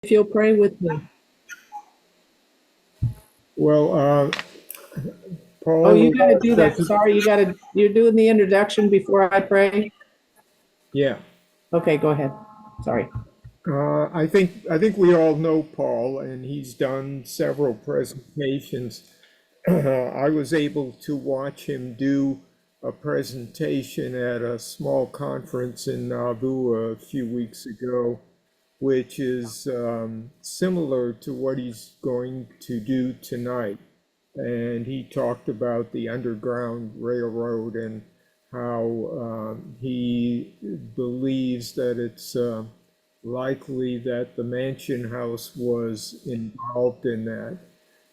if you'll pray with me. Well, Paul. Oh, you got to do that. Sorry, you're doing the introduction before I pray. Yeah. Okay, go ahead. Sorry. I think we all know Paul, and he's done several presentations. I was able to watch him do a presentation at a small conference in Nauvoo a few weeks ago, which is similar to what he's going to do tonight. And he talked about the Underground Railroad and how he believes that it's likely that the Mansion House was involved in that.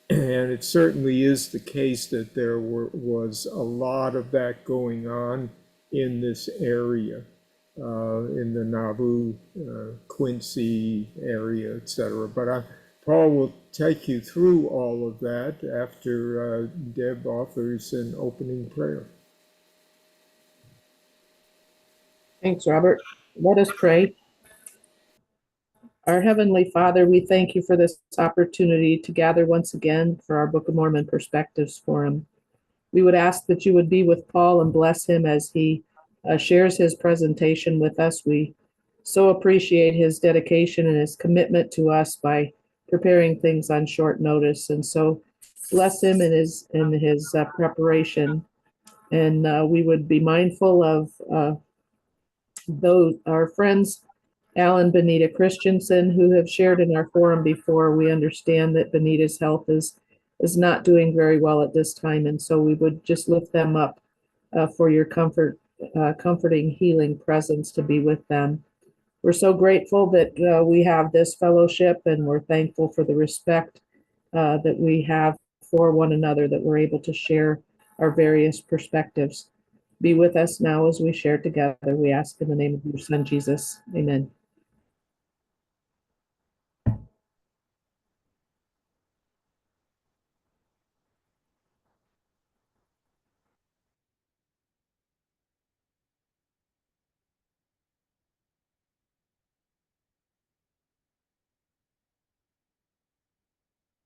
And it certainly is the case that was a lot of that going on in this area, in the Nauvoo, Quincy area, etc. But Paul will take you through all of that after Deb offers an opening prayer. Thanks, Robert. Let us pray. Our Heavenly Father, we thank you for this opportunity to gather once again for our Book of Mormon Perspectives Forum. We would ask that you would be with Paul and bless him as he shares his presentation with us. We so appreciate his dedication and his commitment to us by preparing things on short notice. And so bless him in his preparation. And we would be mindful of those our friends Alan Benita Christensen, who have shared in our forum before. We understand that Benita's health is not doing very well at this time, and so we would just lift them up for your comforting, healing presence to be with them. We're so grateful that we have this fellowship, and we're thankful for the respect that we have for one another, that we're able to share our various perspectives. Be with us now as we share together. We ask in the name of your Son, Jesus. Amen.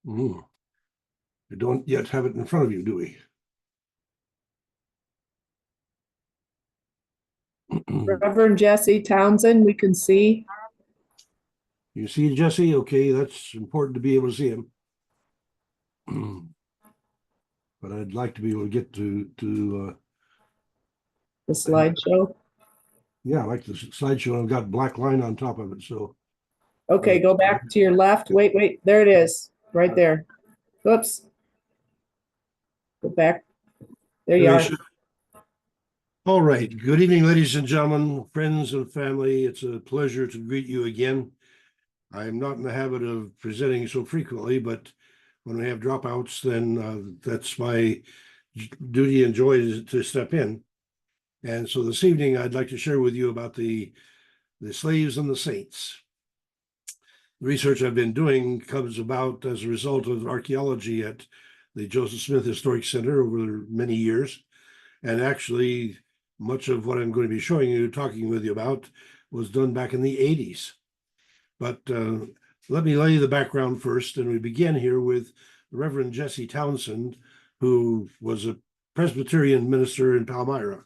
We don't yet have it in front of you, do we? Reverend Jesse Townsend, we can see. You see Jesse? Okay, that's important to be able to see him. But I'd like to be able to get to the slideshow. Yeah, I like the slideshow. I've got black line on top of it. So okay, go back to your left. Wait, there it is, right there. Oops. Go back. There you are. All right. Good evening, ladies and gentlemen, friends and family. It's a pleasure to greet you again. I'm not in the habit of presenting so frequently, but when we have dropouts, then that's my duty and joy to step in. And so this evening, I'd like to share with you about the slaves and the saints. The research I've been doing comes about as a result of archaeology at the Joseph Smith Historic Center over many years. And actually, much of what I'm going to be showing you, talking with you about, was done back in the 80s. But let me lay the background first, and we begin here with Reverend Jesse Townsend, who was a Presbyterian minister in Palmyra.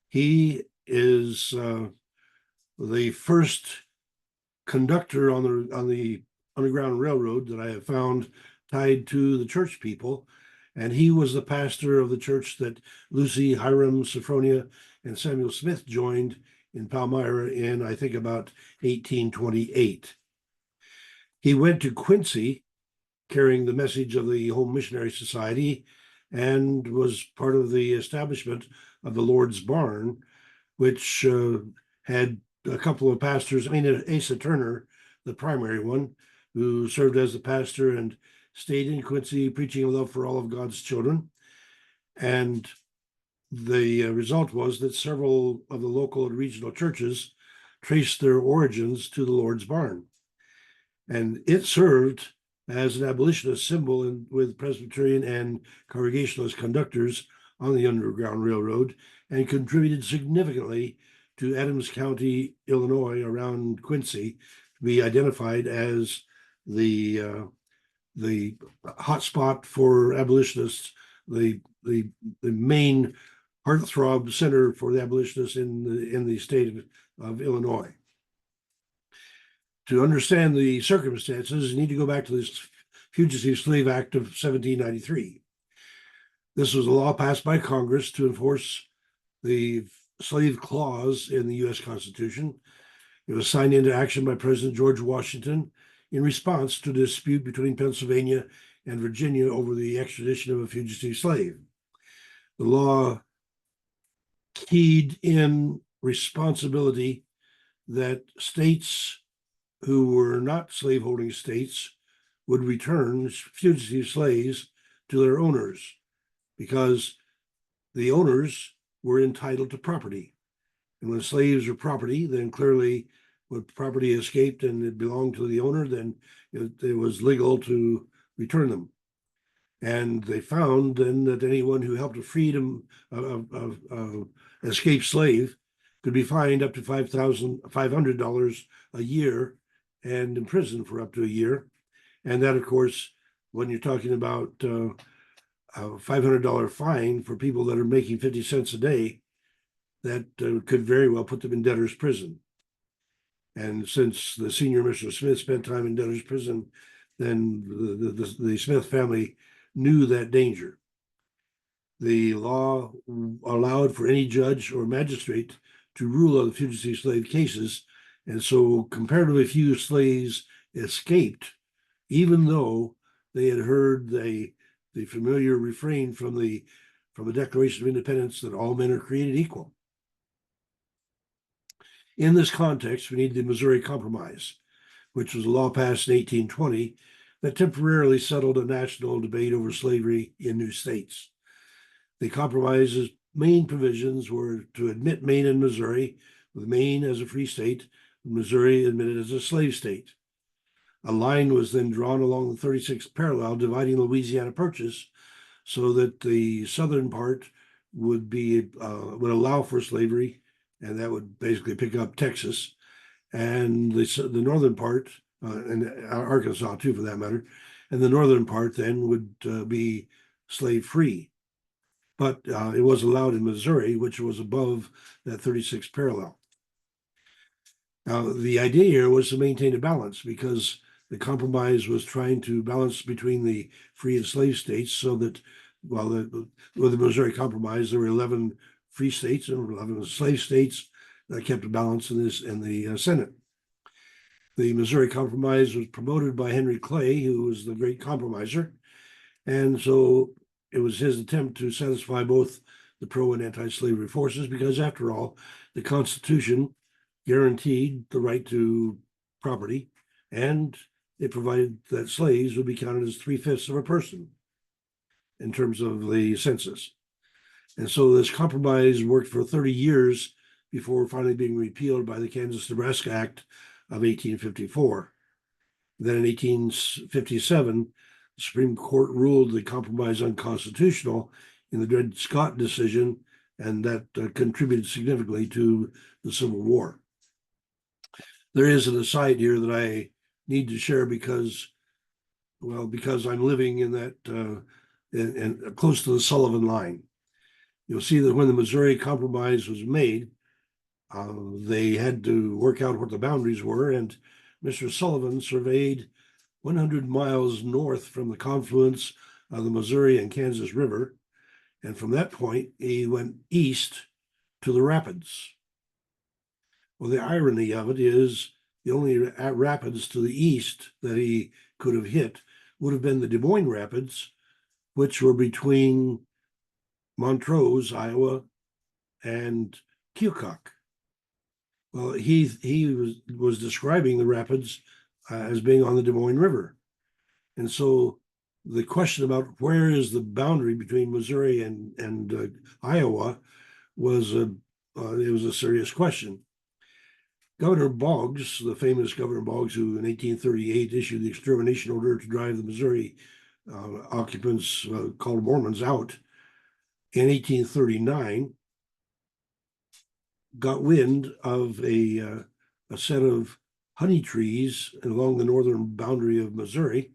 He is the first conductor on the Underground Railroad that I have found tied to the church people, and he was the pastor of the church that Lucy, Hiram, Sophronia, and Samuel Smith joined in Palmyra in, I think, about 1828. He went to Quincy carrying the message of the Home Missionary Society and was part of the establishment of the Lord's Barn, which had a couple of pastors. I mean, Asa Turner, the primary one, who served as the pastor and stayed in Quincy preaching love for all of God's children. And the result was that several of the local and regional churches traced their origins to the Lord's Barn. And it served as an abolitionist symbol with Presbyterian and Congregationalist conductors on the Underground Railroad, and contributed significantly to Adams County, Illinois, around Quincy, be identified as the hotspot for abolitionists, the main heartthrob center for the abolitionists in the state of Illinois. To understand the circumstances, you need to go back to this Fugitive Slave Act of 1793. This was a law passed by Congress to enforce the slave clause in the U.S. Constitution. It was signed into action by President George Washington in response to a dispute between Pennsylvania and Virginia over the extradition of a fugitive slave. The law keyed in responsibility that states who were not slaveholding states would return fugitive slaves to their owners, because the owners were entitled to property. And when slaves are property, then clearly when property escaped and it belonged to the owner, then it was legal to return them. And they found then that anyone who helped a freedom escaped slave could be fined up to $500 a year and imprisoned for up to a year. And that, of course, when you're talking about a $500 fine for people that are making 50 cents a day, that could very well put them in debtor's prison. And since the senior Mr. Smith spent time in debtor's prison, then the Smith family knew that danger. The law allowed for any judge or magistrate to rule on the fugitive slave cases, and so comparatively few slaves escaped, even though they had heard the familiar refrain from the Declaration of Independence that all men are created equal. In this context, we need the Missouri Compromise, which was a law passed in 1820 that temporarily settled a national debate over slavery in new states. The compromise's main provisions were to admit Maine and Missouri, with Maine as a free state, Missouri admitted as a slave state. A line was then drawn along the 36th parallel, dividing Louisiana Purchase, so that the southern part would allow for slavery, and that would basically pick up Texas, and the northern part, and Arkansas too, for that matter, and the northern part then would be slave free. But it was allowed in Missouri, which was above that 36th parallel. Now, the idea here was to maintain a balance, because the compromise was trying to balance between the free and slave states, so that with the Missouri Compromise, there were 11 free states and 11 slave states that kept a balance in the Senate. The Missouri Compromise was promoted by Henry Clay, who was the great compromiser, and so it was his attempt to satisfy both the pro and anti-slavery forces, because after all, the Constitution guaranteed the right to property, and it provided that slaves would be counted as 3/5 of a person in terms of the census. And so this compromise worked for 30 years before finally being repealed by the Kansas-Nebraska Act of 1854. Then in 1857, the Supreme Court ruled the compromise unconstitutional in the Dred Scott decision, and that contributed significantly to the Civil War. There is an aside here that I need to share because I'm living in that and close to the Sullivan line. You'll see that when the Missouri Compromise was made, they had to work out what the boundaries were, and Mr. Sullivan surveyed 100 miles north from the confluence of the Missouri and Kansas River, and from that point, he went east to the rapids. Well, the irony of it is the only rapids to the east that he could have hit would have been the Des Moines Rapids, which were between Montrose, Iowa, and Keokuk. Well, he was describing the rapids as being on the Des Moines River. And so the question about where is the boundary between Missouri and Iowa was it was a serious question. Governor Boggs, the famous Governor Boggs, who in 1838 issued the extermination order to drive the Missouri occupants called Mormons out, in 1839, got wind of a set of honey trees along the northern boundary of Missouri.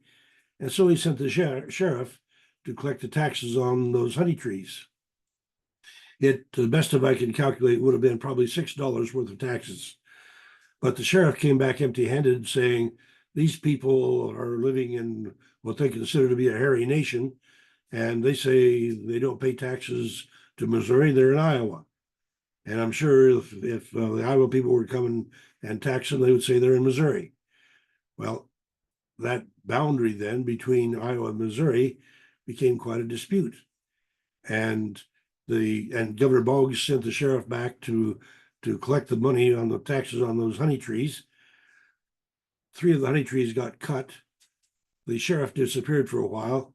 And so he sent the sheriff to collect the taxes on those honey trees. It, to the best of I can calculate, would have been probably $6 worth of taxes. But the sheriff came back empty-handed, saying these people are living in what they consider to be a hairy nation, and they say they don't pay taxes to Missouri, they're in Iowa. And I'm sure if the Iowa people were coming and taxing, they would say they're in Missouri. Well, that boundary then between Iowa and Missouri became quite a dispute. And Governor Boggs sent the sheriff back to collect the money on the taxes on those honey trees. 3 of the honey trees got cut. The sheriff disappeared for a while,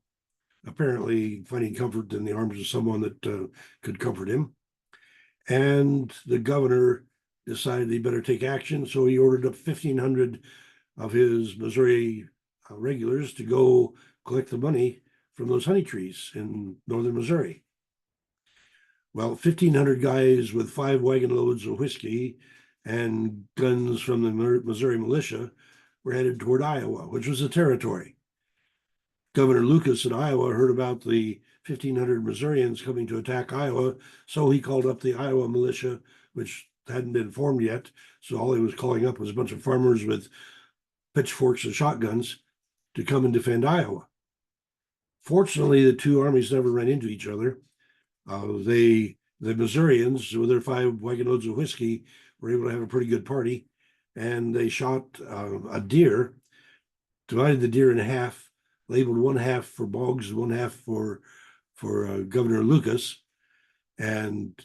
apparently finding comfort in the arms of someone that could comfort him. And the governor decided he better take action, so he ordered up 1,500 of his Missouri regulars to go collect the money from those honey trees in northern Missouri. Well, 1,500 guys with 5 wagon loads of whiskey and guns from the Missouri militia were headed toward Iowa, which was a territory. Governor Lucas in Iowa heard about the 1,500 Missourians coming to attack Iowa, so he called up the Iowa militia, which hadn't been formed yet. So all he was calling up was a bunch of farmers with pitchforks and shotguns to come and defend Iowa. Fortunately, the 2 armies never ran into each other. The Missourians, with their 5 wagon loads of whiskey, were able to have a pretty good party, and they shot a deer, divided the deer in half, labeled one half for Boggs and one half for Governor Lucas, and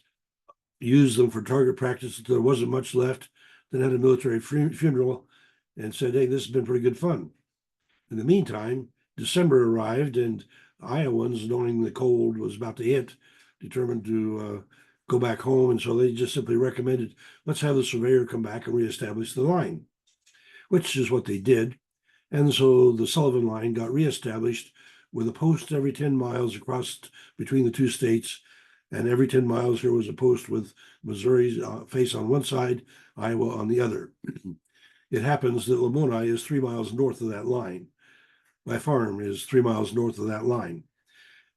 used them for target practice until there wasn't much left. Then had a military funeral and said, "Hey, this has been pretty good fun." In the meantime, December arrived, and Iowans, knowing the cold was about to hit, determined to go back home. And so they just simply recommended, let's have the surveyor come back and reestablish the line, which is what they did. And so the Sullivan line got reestablished with a post every 10 miles across between the 2 states. And every 10 miles, there was a post with Missouri's face on one side, Iowa on the other. It happens that Lamoni is 3 miles north of that line. My farm is 3 miles north of that line.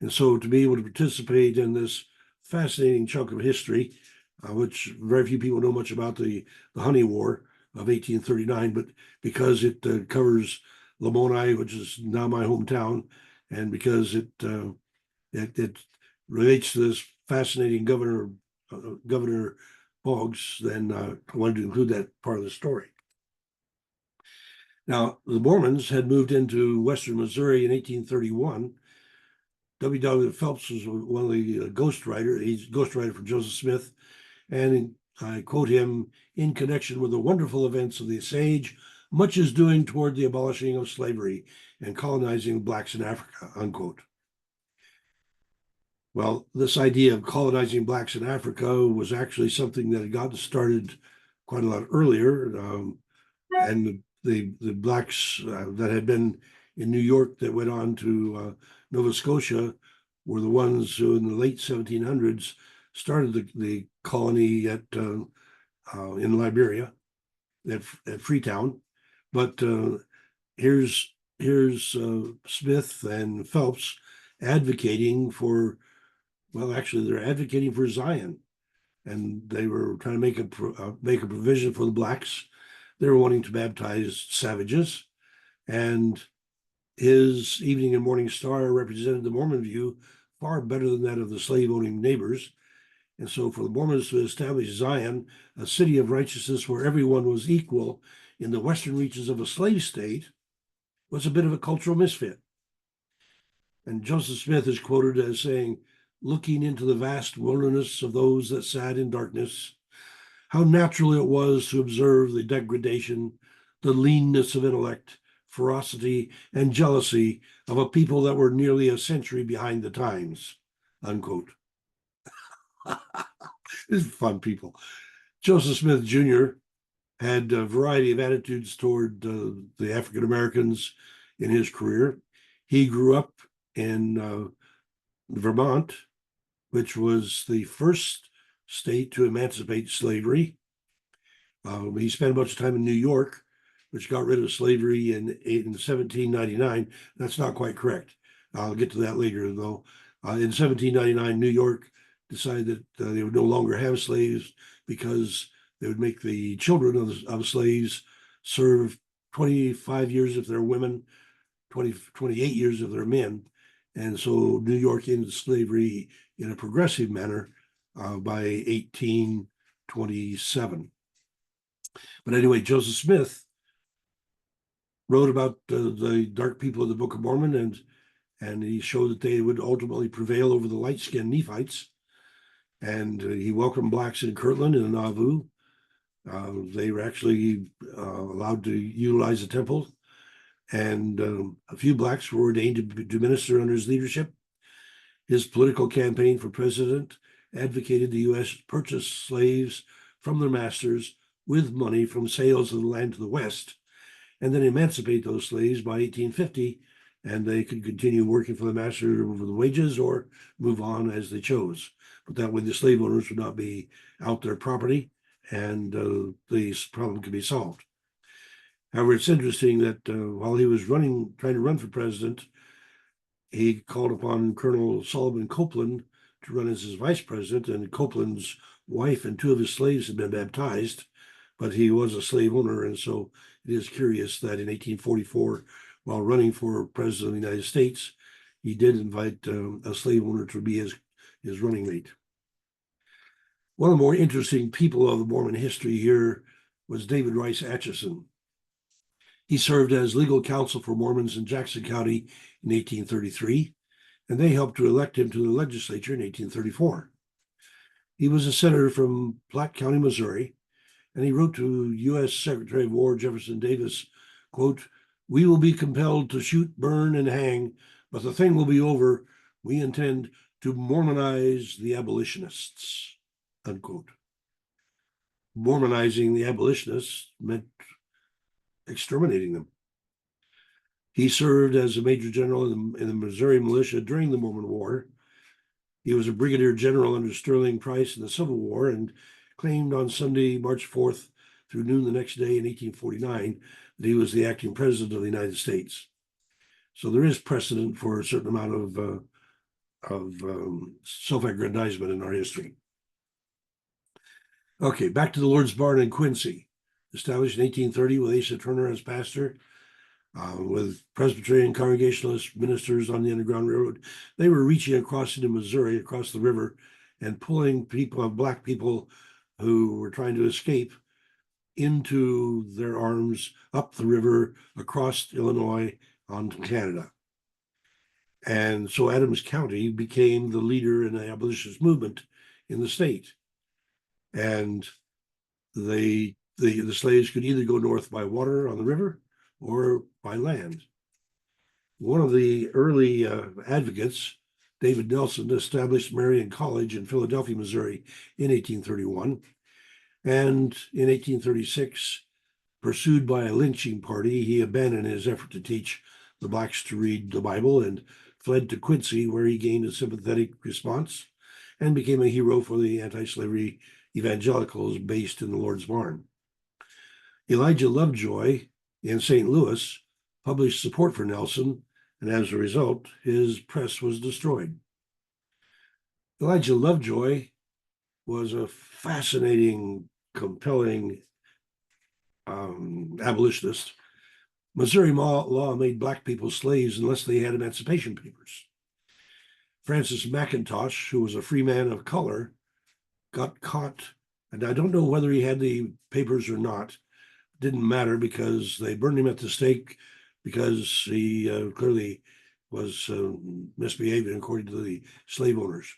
And so to be able to participate in this fascinating chunk of history, which very few people know much about, the Honey War of 1839, but because it covers Lamoni, which is now my hometown, and because it relates to this fascinating Governor Boggs, then I wanted to include that part of the story. Now, the Mormons had moved into western Missouri in 1831. W.W. Phelps was one of the ghostwriters. He's a ghostwriter for Joseph Smith. And I quote him, "In connection with the wonderful events of this age, much is doing toward the abolishing of slavery and colonizing blacks in Africa," unquote. Well, this idea of colonizing blacks in Africa was actually something that had gotten started quite a lot earlier. And the blacks that had been in New York that went on to Nova Scotia were the ones who in the late 1700s started the colony in Liberia at Freetown. But here's Smith and Phelps advocating for, well, actually they're advocating for Zion, and they were trying to make a provision for the blacks. They were wanting to baptize savages, and his Evening and Morning Star represented the Mormon view far better than that of the slave-owning neighbors. And so for the Mormons to establish Zion, a city of righteousness where everyone was equal in the western reaches of a slave state, was a bit of a cultural misfit. And Joseph Smith is quoted as saying, "Looking into the vast wilderness of those that sat in darkness, how natural it was to observe the degradation, the leanness of intellect, ferocity, and jealousy of a people that were nearly a century behind the times," unquote. These are fun people. Joseph Smith Jr. had a variety of attitudes toward the African Americans in his career. He grew up in Vermont, which was the first state to emancipate slavery. He spent a bunch of time in New York, which got rid of slavery in 1799. That's not quite correct. I'll get to that later, though. In 1799, New York decided that they would no longer have slaves because they would make the children of slaves serve 25 years if they're women, 28 years if they're men. And so New York ended slavery in a progressive manner by 1827. But anyway, Joseph Smith wrote about the dark people of the Book of Mormon, and he showed that they would ultimately prevail over the light-skinned Nephites. And he welcomed blacks in Kirtland and Nauvoo. They were actually allowed to utilize the temple, and a few blacks were ordained to minister under his leadership. His political campaign for president advocated the U.S. purchase slaves from their masters with money from sales of the land to the West, and then emancipate those slaves by 1850, and they could continue working for the master over the wages or move on as they chose. But that way the slave owners would not be out their property, and the problem could be solved. However, it's interesting that while he was trying to run for president, he called upon Colonel Solomon Copeland to run as his vice president, and Copeland's wife and two of his slaves had been baptized, but he was a slave owner. And so it is curious that in 1844, while running for president of the United States, he did invite a slave owner to be his running mate. One of the more interesting people of the Mormon history here was David Rice Atchison. He served as legal counsel for Mormons in Jackson County in 1833, and they helped to elect him to the legislature in 1834. He was a senator from Platte County, Missouri, and he wrote to U.S. Secretary of War Jefferson Davis, quote, "We will be compelled to shoot, burn, and hang, but the thing will be over. We intend to Mormonize the abolitionists," unquote. Mormonizing the abolitionists meant exterminating them. He served as a major general in the Missouri militia during the Mormon War. He was a brigadier general under Sterling Price in the Civil War, and claimed on Sunday, March 4th through noon the next day in 1849 that he was the acting president of the United States. So there is precedent for a certain amount of self-aggrandizement in our history. Okay, back to the Lord's Barn in Quincy, established in 1830 with Asa Turner as pastor, with Presbyterian Congregationalist ministers on the Underground Railroad. They were reaching across into Missouri, across the river, and pulling black people who were trying to escape into their arms up the river, across Illinois, onto Canada. And so Adams County became the leader in the abolitionist movement in the state. And the slaves could either go north by water on the river or by land. One of the early advocates, David Nelson, established Marian College in Philadelphia, Missouri in 1831. And in 1836, pursued by a lynching party, he abandoned his effort to teach the blacks to read the Bible and fled to Quincy, where he gained a sympathetic response and became a hero for the anti-slavery evangelicals based in the Lord's Barn. Elijah Lovejoy in St. Louis published support for Nelson, and as a result, his press was destroyed. Elijah Lovejoy was a fascinating, compelling abolitionist. Missouri law made black people slaves unless they had emancipation papers. Francis McIntosh, who was a free man of color, got caught, and I don't know whether he had the papers or not. It didn't matter because they burned him at the stake because he clearly was misbehaving according to the slave owners.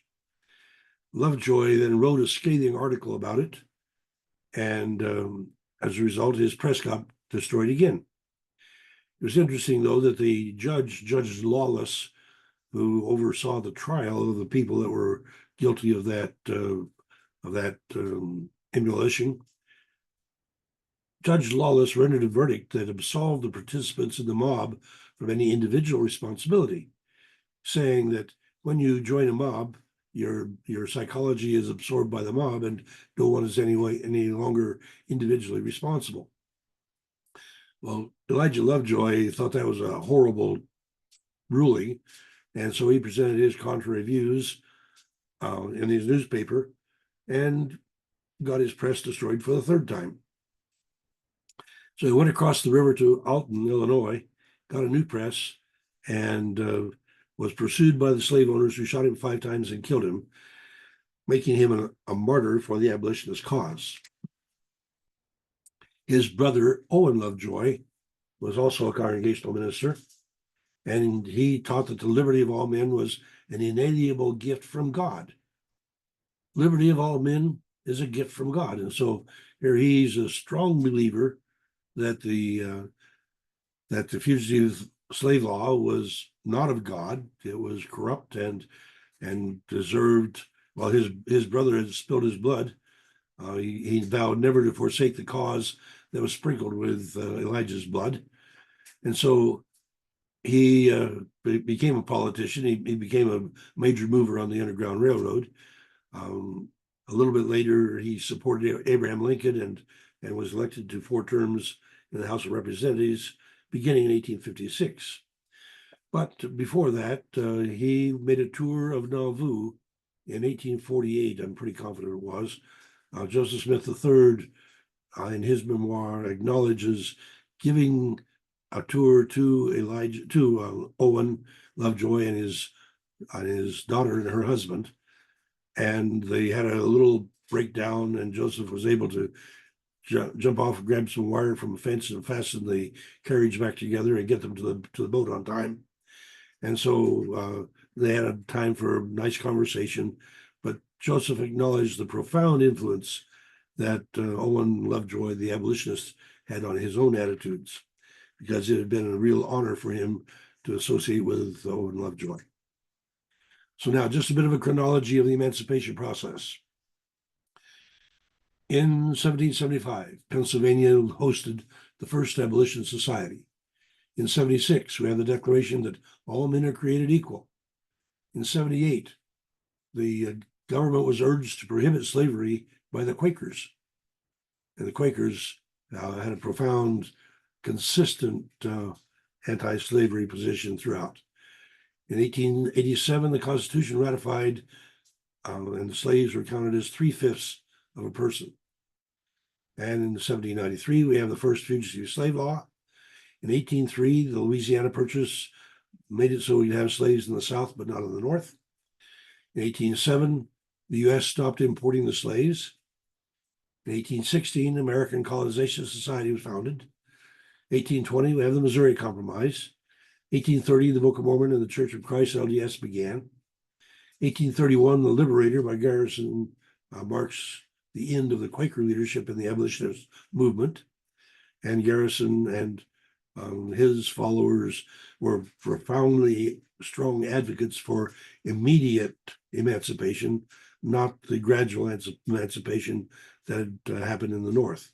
Lovejoy then wrote a scathing article about it, and as a result, his press got destroyed again. It was interesting, though, that the Judge Lawless, who oversaw the trial of the people that were guilty of that emulation, Judge Lawless rendered a verdict that absolved the participants in the mob from any individual responsibility, saying that when you join a mob, your psychology is absorbed by the mob, and no one is any longer individually responsible. Well, Elijah Lovejoy thought that was a horrible ruling, and so he presented his contrary views in his newspaper and got his press destroyed for the third time. So he went across the river to Alton, Illinois, got a new press, and was pursued by the slave owners who shot him 5 times and killed him, making him a martyr for the abolitionist cause. His brother, Owen Lovejoy, was also a congregational minister, and he taught that the liberty of all men was an inalienable gift from God. Liberty of all men is a gift from God. And so here he's a strong believer that the fugitive slave law was not of God. It was corrupt and deserved. Well, his brother had spilled his blood. He vowed never to forsake the cause that was sprinkled with Elijah's blood, and so he became a politician. He became a major mover on the Underground Railroad. A little bit later, he supported Abraham Lincoln and was elected to 4 terms in the House of Representatives, beginning in 1856. But before that, he made a tour of Nauvoo in 1848. I'm pretty confident it was. Joseph Smith III, in his memoir, acknowledges giving a tour to Owen Lovejoy and his daughter and her husband, and they had a little breakdown, and Joseph was able to jump off and grab some wire from a fence and fasten the carriage back together and get them to the boat on time. And so they had a time for a nice conversation, but Joseph acknowledged the profound influence that Owen Lovejoy, the abolitionist, had on his own attitudes, because it had been a real honor for him to associate with Owen Lovejoy. So now, just a bit of a chronology of the emancipation process. In 1775, Pennsylvania hosted the first abolition society. In 76, we have the declaration that all men are created equal. In 78, the government was urged to prohibit slavery by the Quakers. And the Quakers had a profound, consistent anti-slavery position throughout. In 1887, the Constitution ratified, and the slaves were counted as 3/5 of a person. And in 1793, we have the first fugitive slave law. In 1803, the Louisiana Purchase made it so we'd have slaves in the South, but not in the North. In 1807, the U.S. stopped importing the slaves. In 1816, the American Colonization Society was founded. 1820, we have the Missouri Compromise. 1830, the Book of Mormon and the Church of Christ, LDS, began. 1831, the Liberator by Garrison marks the end of the Quaker leadership in the abolitionist movement. And Garrison and his followers were profoundly strong advocates for immediate emancipation, not the gradual emancipation that had happened in the North.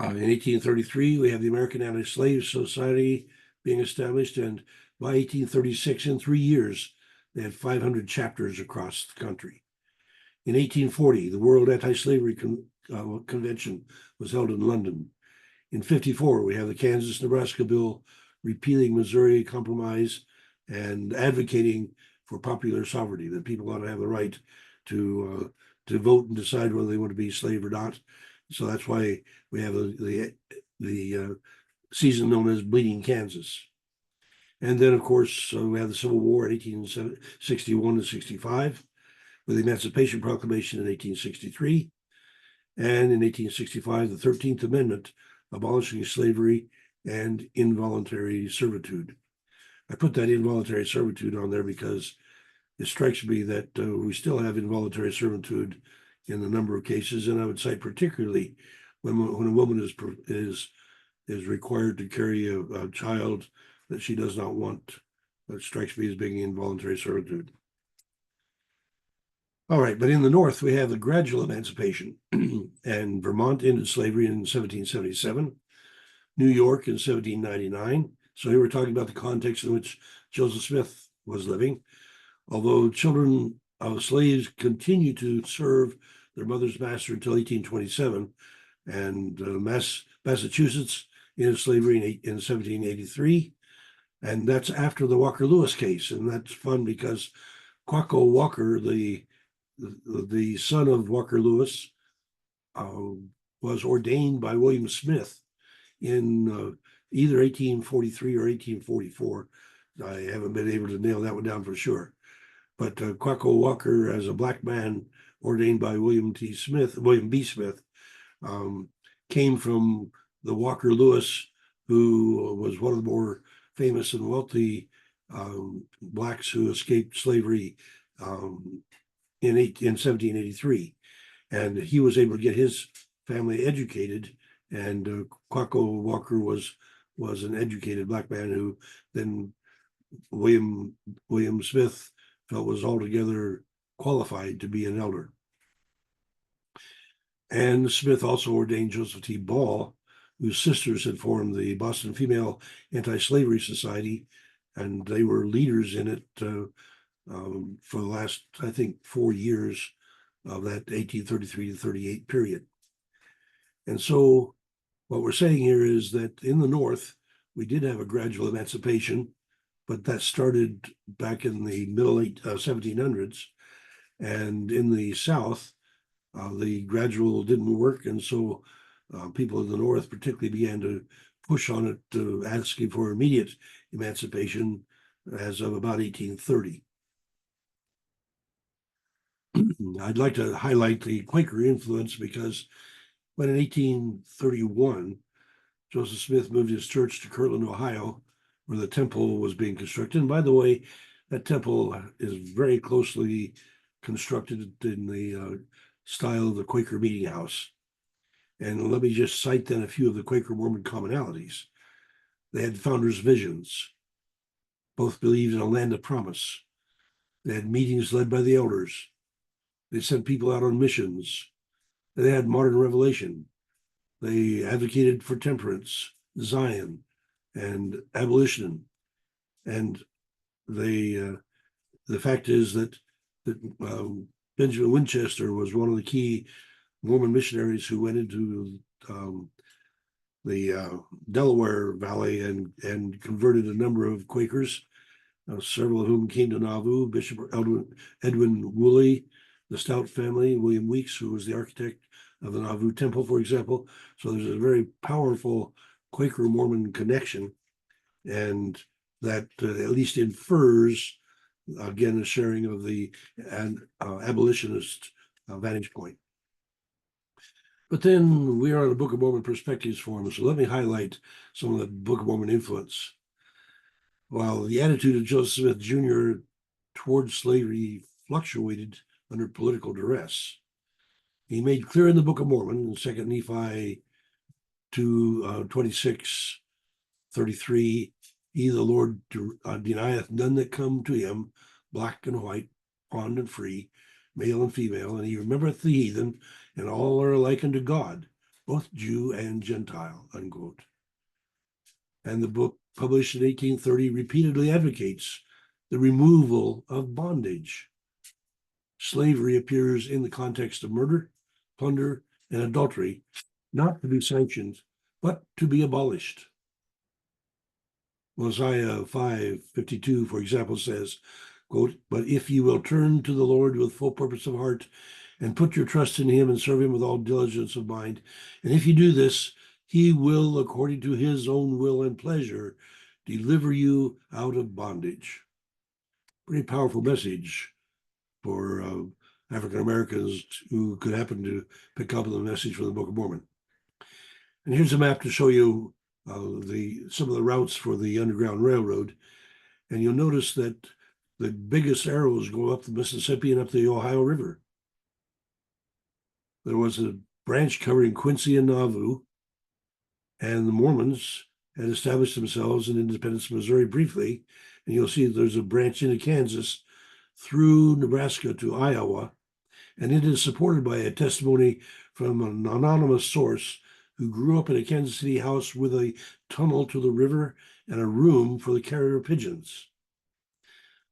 In 1833, we have the American Anti-Slave Society being established, and by 1836, in 3 years, they had 500 chapters across the country. In 1840, the World Anti-Slavery Convention was held in London. In 54, we have the Kansas-Nebraska bill repealing Missouri Compromise and advocating for popular sovereignty, that people ought to have the right to vote and decide whether they want to be slave or not. So that's why we have the season known as Bleeding Kansas. And then, of course, we have the Civil War in 1861 to 65, with the Emancipation Proclamation in 1863. And in 1865, the 13th Amendment, abolishing slavery and involuntary servitude. I put that involuntary servitude on there because it strikes me that we still have involuntary servitude in a number of cases, and I would cite particularly when a woman is required to carry a child that she does not want. That strikes me as being involuntary servitude. All right, but in the North, we have the gradual emancipation, and Vermont ended slavery in 1777, New York in 1799. So here we're talking about the context in which Joseph Smith was living. Although children of slaves continued to serve their mother's master until 1827, and Massachusetts into slavery in 1783. And that's after the Walker Lewis case. And that's fun because Quaco Walker, the son of Walker Lewis, was ordained by William Smith in either 1843 or 1844. I haven't been able to nail that one down for sure. But Quaco Walker, as a black man ordained by William B. Smith, came from the Walker Lewis, who was one of the more famous and wealthy blacks who escaped slavery in 1783. And he was able to get his family educated, and Quaco Walker was an educated black man who then William Smith felt was altogether qualified to be an elder. And Smith also ordained Joseph T. Ball, whose sisters had formed the Boston Female Anti-Slavery Society, and they were leaders in it for the last, I think, 4 years of that 1833 to 38 period. And so what we're saying here is that in the North, we did have a gradual emancipation, but that started back in the middle 1700s. And in the South, the gradual didn't work. And so people in the North particularly began to push on it, asking for immediate emancipation as of about 1830. I'd like to highlight the Quaker influence because when in 1831, Joseph Smith moved his church to Kirtland, Ohio, where the temple was being constructed. And by the way, that temple is very closely constructed in the style of the Quaker meeting house. And let me just cite then a few of the Quaker Mormon commonalities. They had founders' visions. Both believed in a land of promise. They had meetings led by the elders. They sent people out on missions. They had modern revelation. They advocated for temperance, Zion, and abolition. And the fact is that Benjamin Winchester was one of the key Mormon missionaries who went into the Delaware Valley and converted a number of Quakers, several of whom came to Nauvoo. Bishop Edwin Woolley, the Stout family, William Weeks, who was the architect of the Nauvoo Temple, for example. So there's a very powerful Quaker Mormon connection, and that at least infers, again, a sharing of the abolitionist vantage point. But then we are on the Book of Mormon Perspectives Forum, so let me highlight some of the Book of Mormon influence. While the attitude of Joseph Smith Jr. towards slavery fluctuated under political duress, he made clear in the Book of Mormon, in 2 Nephi 2:26-33, he, the Lord, denieth none that come to him, black and white, bond and free, male and female, and he remembereth the heathen, and all are alike unto God, both Jew and Gentile, unquote. And the book, published in 1830, repeatedly advocates the removal of bondage. Slavery appears in the context of murder, plunder, and adultery, not to be sanctioned, but to be abolished. Mosiah 5:52, for example, says, quote, but if you will turn to the Lord with full purpose of heart and put your trust in him and serve him with all diligence of mind, and if you do this, he will, according to his own will and pleasure, deliver you out of bondage. Pretty powerful message for African Americans who could happen to pick up on the message from the Book of Mormon. And here's a map to show you some of the routes for the Underground Railroad. And you'll notice that the biggest arrows go up the Mississippi and up the Ohio River. There was a branch covering Quincy and Nauvoo, and the Mormons had established themselves in Independence, Missouri briefly. And you'll see there's a branch into Kansas through Nebraska to Iowa. And it is supported by a testimony from an anonymous source who grew up in a Kansas City house with a tunnel to the river and a room for the carrier pigeons.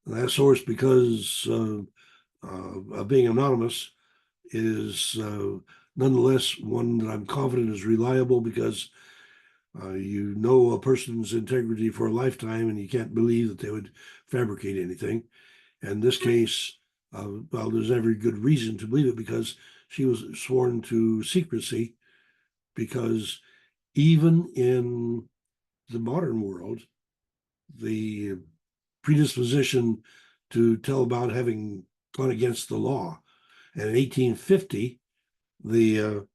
And that source, because of being anonymous, is nonetheless one that I'm confident is reliable because you know a person's integrity for a lifetime, and you can't believe that they would fabricate anything. And in this case, well, there's every good reason to believe it because she was sworn to secrecy. Because even in the modern world, the predisposition to tell about having gone against the law. And in 1850, the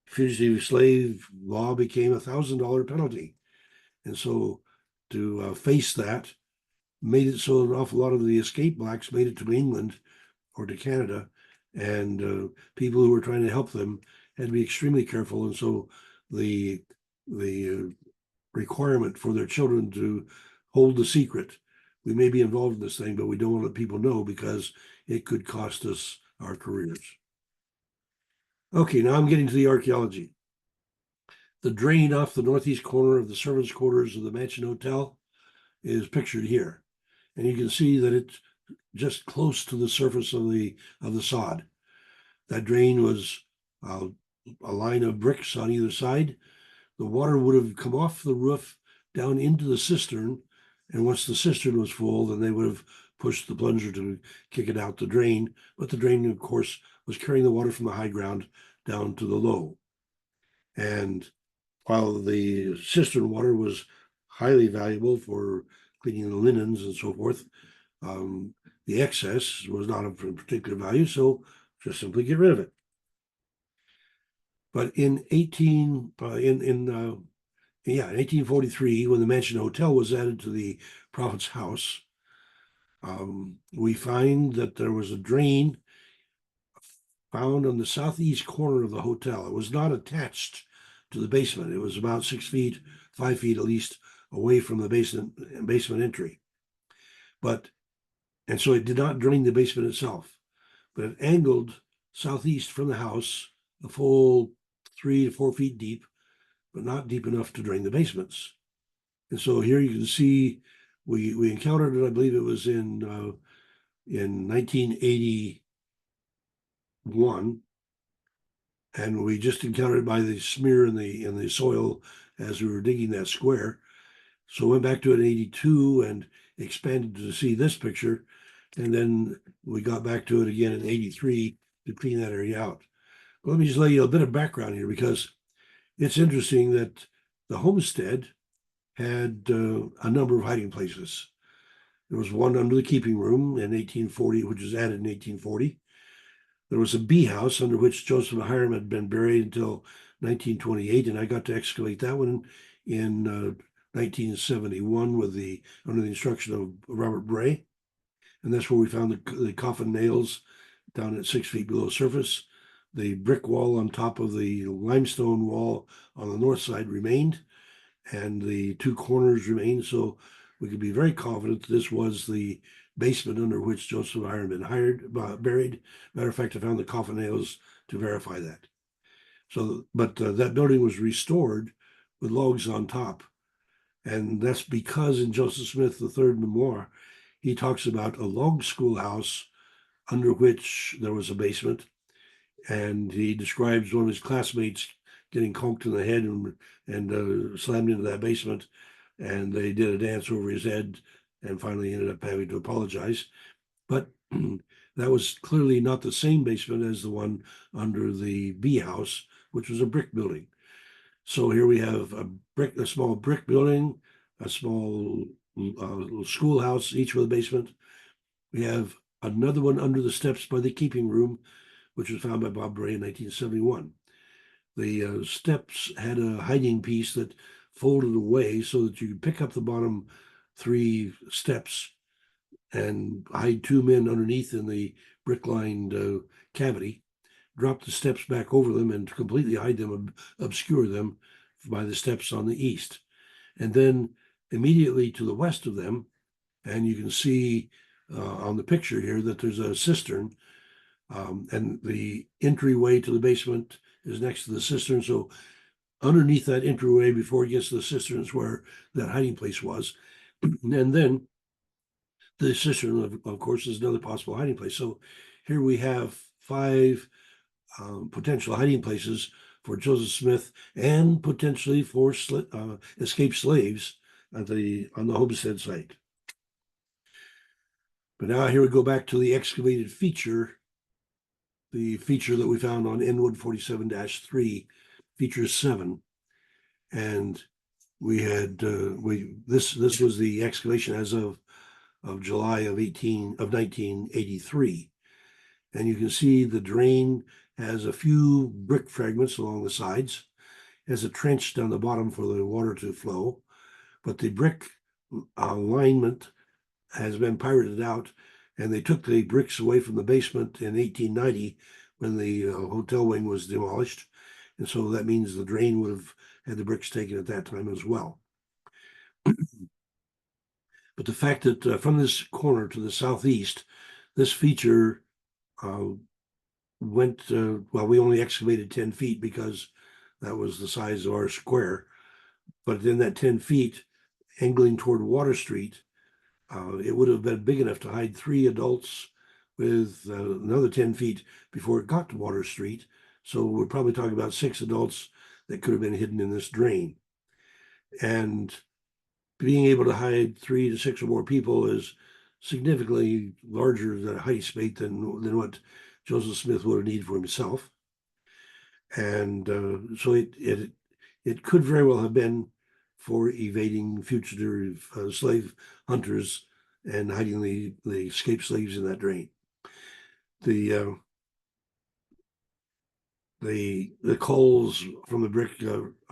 fugitive slave law became $1,000 penalty. And so to face that made it so an awful lot of the escaped blacks made it to England or to Canada, and people who were trying to help them had to be extremely careful. And so the requirement for their children to hold the secret. We may be involved in this thing, but we don't want to let people know because it could cost us our careers. Okay, now I'm getting to the archaeology. The drain off the northeast corner of the servants' quarters of the Mansion Hotel is pictured here. And you can see that it's just close to the surface of the sod. That drain was a line of bricks on either side. The water would have come off the roof down into the cistern, and once the cistern was full, then they would have pushed the plunger to kick it out the drain. But the drain, of course, was carrying the water from the high ground down to the low. And while the cistern water was highly valuable for cleaning the linens and so forth, the excess was not of particular value, so just simply get rid of it. But in 1843, when the Mansion Hotel was added to the Prophet's house, we find that there was a drain found on the southeast corner of the hotel. It was not attached to the basement. It was about 6 feet, 5 feet at least away from the basement entry. And so it did not drain the basement itself, but it angled southeast from the house a full 3 to 4 feet deep, but not deep enough to drain the basements. And so here you can see we encountered it. I believe it was in 1981, and we just encountered it by the smear in the soil as we were digging that square. So went back to it in 82 and expanded to see this picture, and then we got back to it again in 83 to clean that area out. But let me just lay you a bit of background here, because it's interesting that the homestead had a number of hiding places. There was one under the keeping room in 1840, which was added in 1840. There was a bee house under which Joseph Hiram had been buried until 1928, and I got to excavate that one in 1971 under the instruction of Robert Bray. And that's where we found the coffin nails down at 6 feet below surface. The brick wall on top of the limestone wall on the north side remained, and the two corners remained. So we could be very confident that this was the basement under which Joseph Hiram had been buried. Matter of fact, I found the coffin nails to verify that. So, but that building was restored with logs on top. And that's because in Joseph Smith, the third memoir, he talks about a log schoolhouse under which there was a basement. And he describes one of his classmates getting conked in the head and slammed into that basement. And they did a dance over his head and finally ended up having to apologize. But that was clearly not the same basement as the one under the bee house, which was a brick building. So here we have a small brick building, a small little schoolhouse, each with a basement. We have another one under the steps by the keeping room, which was found by Bob Bray in 1971. The steps had a hiding piece that folded away so that you could pick up the bottom 3 steps and hide 2 men underneath in the brick-lined cavity, drop the steps back over them and completely hide them, obscure them by the steps on the east. And then immediately to the west of them, and you can see on the picture here that there's a cistern, and the entryway to the basement is next to the cistern. So underneath that entryway, before it gets to the cistern, is where that hiding place was. And then the cistern, of course, is another possible hiding place. So here we have 5 potential hiding places for Joseph Smith and potentially for escaped slaves on the homestead site. But now here we go back to the excavated feature, the feature that we found on Inwood 47-3, feature 7. And we had this was the excavation as of July of 1983. And you can see the drain has a few brick fragments along the sides, has a trench down the bottom for the water to flow, but the brick alignment has been pirated out, and they took the bricks away from the basement in 1890 when the hotel wing was demolished. And so that means the drain would have had the bricks taken at that time as well. But the fact that from this corner to the southeast, this feature went, well, we only excavated 10 feet because that was the size of our square. But in that 10 feet, angling toward Water Street, it would have been big enough to hide 3 adults with another 10 feet before it got to Water Street. So we're probably talking about 6 adults that could have been hidden in this drain. And being able to hide 3 to 6 or more people is significantly larger than a hiding space than what Joseph Smith would have needed for himself. And so it could very well have been for evading fugitive slave hunters and hiding the escaped slaves in that drain. The coals from the brick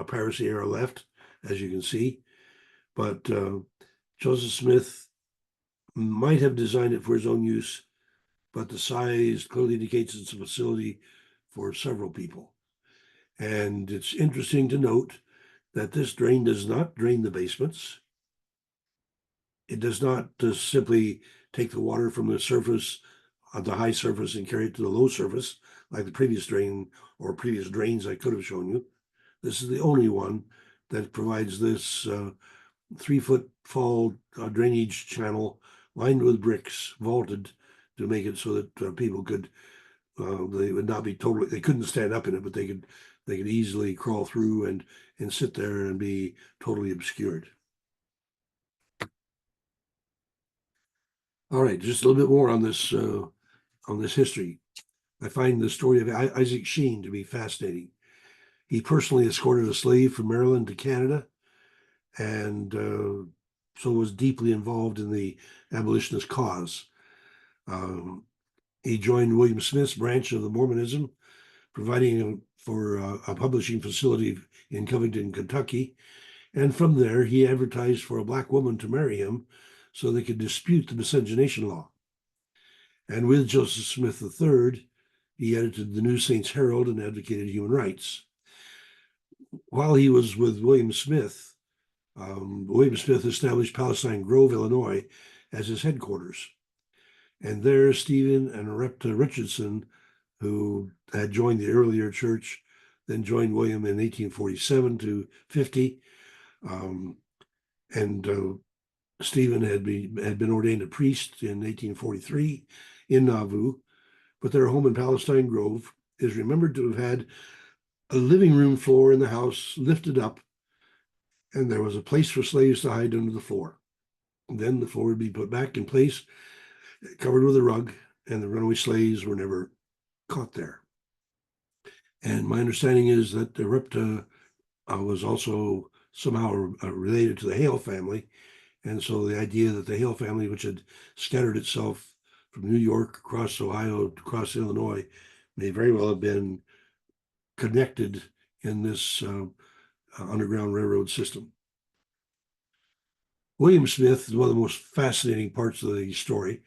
piracy era left, as you can see, but Joseph Smith might have designed it for his own use, but the size clearly indicates it's a facility for several people. And it's interesting to note that this drain does not drain the basements. It does not just simply take the water from the surface, the high surface, and carry it to the low surface, like the previous drain or previous drains I could have shown you. This is the only one that provides this 3-foot fall drainage channel lined with bricks, vaulted to make it so that people could, they would not be totally, they couldn't stand up in it, but they could easily crawl through and sit there and be totally obscured. All right, just a little bit more on this history. I find the story of Isaac Sheen to be fascinating. He personally escorted a slave from Maryland to Canada, and so was deeply involved in the abolitionist cause. He joined William Smith's branch of the Mormonism, providing for a publishing facility in Covington, Kentucky. And from there, he advertised for a Black woman to marry him so they could dispute the miscegenation law. And with Joseph Smith III, he edited the New Saints Herald and advocated human rights. While he was with William Smith established Palestine Grove, Illinois, as his headquarters. And there, Stephen and Repta Richardson, who had joined the earlier church, then joined William in 1847 to 50. Stephen had been ordained a priest in 1843 in Nauvoo, but their home in Palestine Grove is remembered to have had a living room floor in the house lifted up, and there was a place for slaves to hide under the floor. And then the floor would be put back in place, covered with a rug, and the runaway slaves were never caught there. And my understanding is that the Repta was also somehow related to the Hale family. And so the idea that the Hale family, which had scattered itself from New York across Ohio, across Illinois, may very well have been connected in this Underground Railroad system. William Smith is one of the most fascinating parts of the story,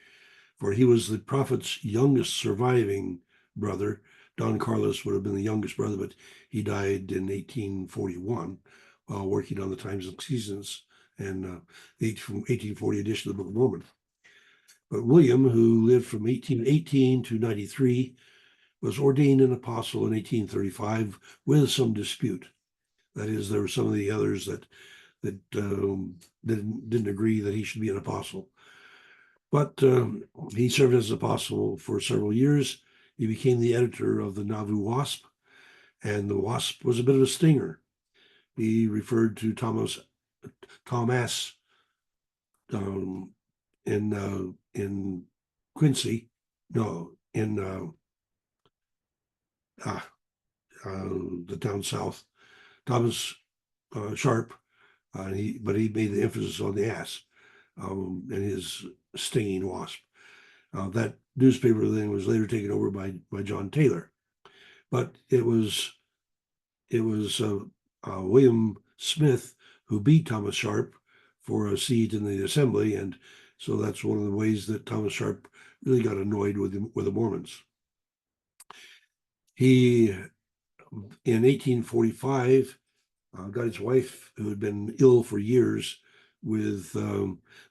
for he was the prophet's youngest surviving brother. Don Carlos would have been the youngest brother, but he died in 1841 while working on the Times and Seasons and the 1840 edition of the Book of Mormon. But William, who lived from 1818 to 93, was ordained an apostle in 1835 with some dispute. That is, there were some of the others that didn't agree that he should be an apostle. But he served as apostle for several years he became the editor of the Nauvoo Wasp, and the Wasp was a bit of a stinger. He referred to Thomas in Quincy, no, in the down south, Thomas Sharp, but he made the emphasis on the ass and his stinging wasp. That newspaper then was later taken over by John Taylor, but it was William Smith who beat Thomas Sharp for a seat in the assembly, and so that's one of the ways that Thomas Sharp really got annoyed with the Mormons. He, in 1845, got his wife, who had been ill for years, with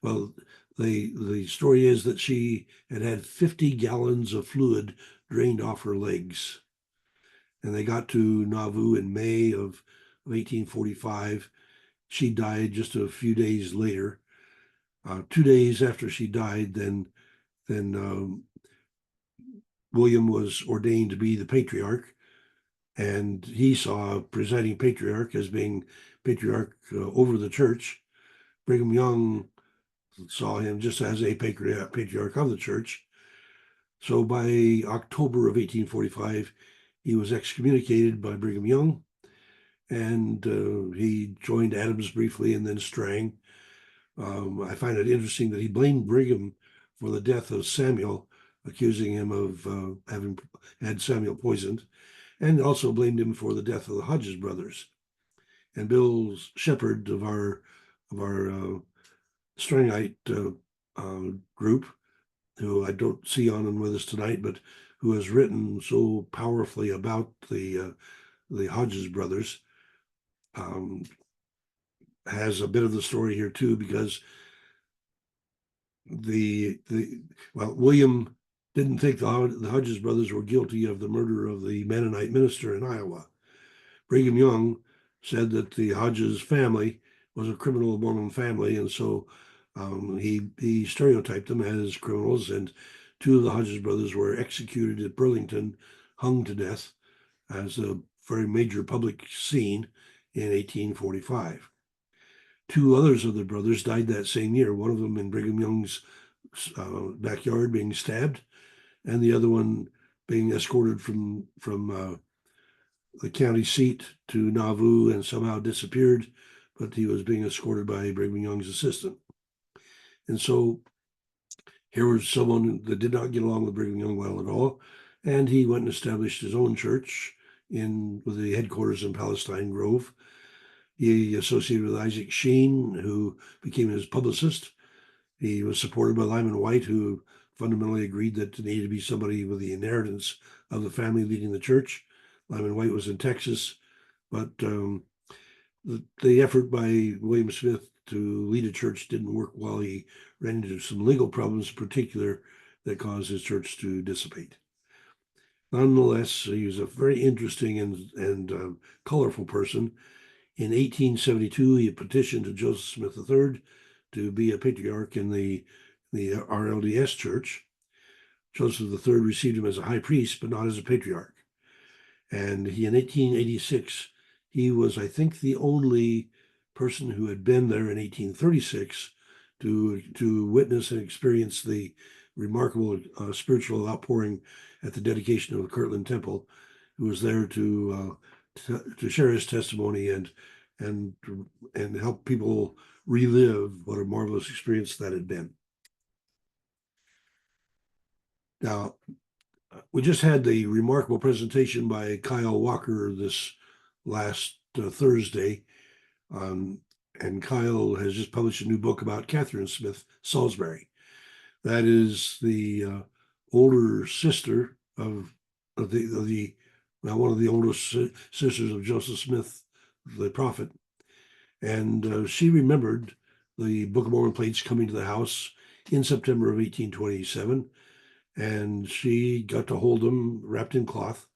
well, the story is that she had 50 gallons of fluid drained off her legs, and they got to Nauvoo in May of 1845. She died just a few days later. 2 days after she died, then William was ordained to be the patriarch, and he saw presiding patriarch as being patriarch over the church. Brigham Young saw him just as a patriarch of the church. So by October of 1845, he was excommunicated by Brigham Young, and he joined Adams briefly and then Strang. I find it interesting that he blamed Brigham for the death of Samuel, accusing him of having had Samuel poisoned, and also blamed him for the death of the Hodges brothers. And Bill Shepard of our Strangite group, who I don't see on and with us tonight, but who has written so powerfully about the Hodges brothers, has a bit of the story here too, because William didn't think the Hodges brothers were guilty of the murder of the Mennonite minister in Iowa. Brigham Young said that the Hodges family was a criminal Mormon family, and so he stereotyped them as criminals, and two of the Hodges brothers were executed at Burlington, hung to death as a very major public scene in 1845. Two others of the brothers died that same year, one of them in Brigham Young's backyard being stabbed, and the other one being escorted from the county seat to Nauvoo and somehow disappeared, but he was being escorted by Brigham Young's assistant. And so here was someone that did not get along with Brigham Young well at all, and he went and established his own church with the headquarters in Palestine Grove. He associated with Isaac Sheen, who became his publicist. He was supported by Lyman White, who fundamentally agreed that there needed to be somebody with the inheritance of the family leading the church. Lyman White was in Texas, but the effort by William Smith to lead a church didn't work well. He ran into some legal problems in particular that caused his church to dissipate. Nonetheless, he was a very interesting and colorful person. In 1872, he petitioned to Joseph Smith III to be a patriarch in the RLDS church. Joseph III received him as a high priest, but not as a patriarch. And in 1886, he was, I think, the only person who had been there in 1836 to witness and experience the remarkable spiritual outpouring at the dedication of the Kirtland Temple, who was there to share his testimony and help people relive what a marvelous experience that had been. Now, we just had the remarkable presentation by Kyle Walker this last Thursday, and Kyle has just published a new book about Catherine Smith Salisbury. That is the older sister of one of the oldest sisters of Joseph Smith, the prophet. And she remembered the Book of Mormon plates coming to the house in September of 1827. And she got to hold them wrapped in cloth,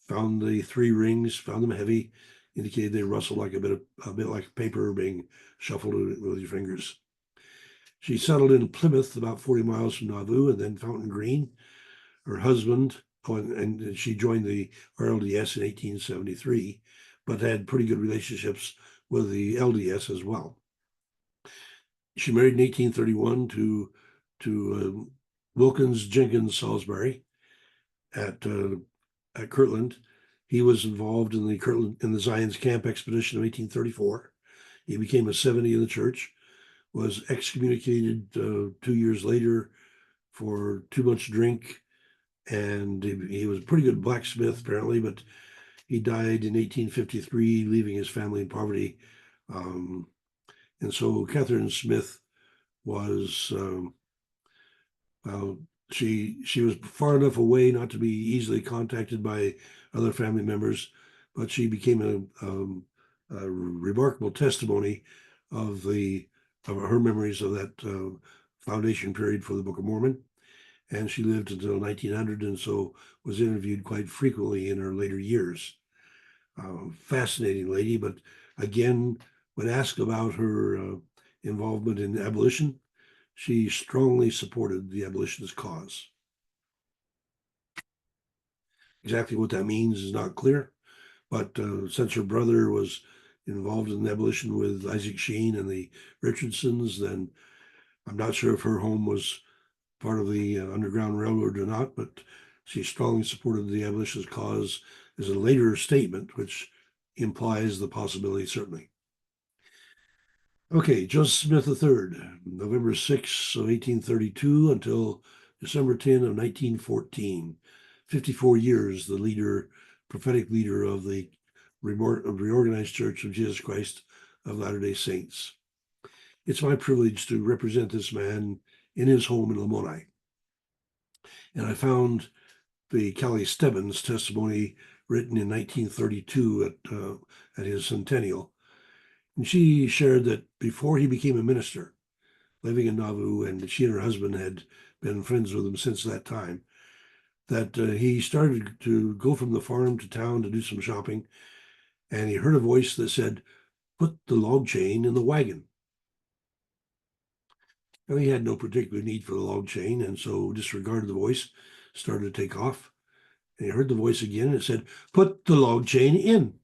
found the 3 rings, found them heavy, indicated they rustled like a bit like paper being shuffled with your fingers. She settled in Plymouth, about 40 miles from Nauvoo, and then Fountain Green. Her husband and she joined the RLDS in 1873, but had pretty good relationships with the LDS as well. She married in 1831 to Wilkins Jenkins Salisbury at Kirtland. He was involved in the Zion's Camp expedition of 1834. He became a 70 in the church, was excommunicated 2 years later for too much drink, and he was a pretty good blacksmith apparently, but he died in 1853, leaving his family in poverty. And so Catherine Smith was she was far enough away not to be easily contacted by other family members, but she became a remarkable testimony of her memories of that foundation period for the Book of Mormon. And she lived until 1900, and so was interviewed quite frequently in her later years. Fascinating lady, but again, when asked about her involvement in abolition, she strongly supported the abolitionist cause. Exactly what that means is not clear, but since her brother was involved in the abolition with Isaac Sheen and the Richardsons, then I'm not sure if her home was part of the Underground Railroad or not, but she strongly supported the abolitionist cause as a later statement, which implies the possibility, certainly. Okay, Joseph Smith III, November 6 of 1832 until December 10 of 1914. 54 years, the prophetic leader of the Reorganized Church of Jesus Christ of Latter-day Saints. It's my privilege to represent this man in his home in Lamoni. And I found the Callie Stebbins testimony written in 1932 at his centennial. And she shared that before he became a minister, living in Nauvoo, and she and her husband had been friends with him since that time, that he started to go from the farm to town to do some shopping, and he heard a voice that said, "Put the log chain in the wagon." Now, he had no particular need for the log chain, and so disregarded the voice, started to take off. And he heard the voice again, and it said, "Put the log chain in."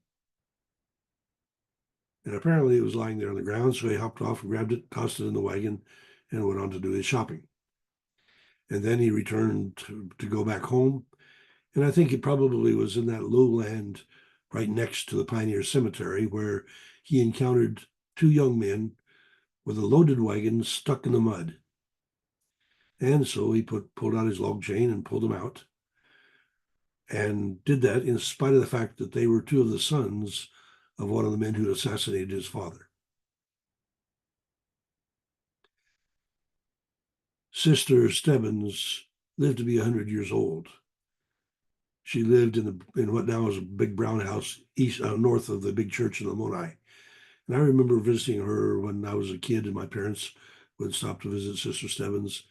And apparently it was lying there on the ground, so he hopped off and grabbed it, tossed it in the wagon, and went on to do his shopping. And then he returned to go back home. And I think he probably was in that lowland right next to the Pioneer Cemetery where he encountered two young men with a loaded wagon stuck in the mud. And so he pulled out his log chain and pulled them out, and did that in spite of the fact that they were two of the sons of one of the men who assassinated his father. Sister Stebbins lived to be 100 years old. She lived in what now is a big brown house north of the big church in Lamoni. And I remember visiting her when I was a kid, and my parents would stop to visit Sister Stebbins.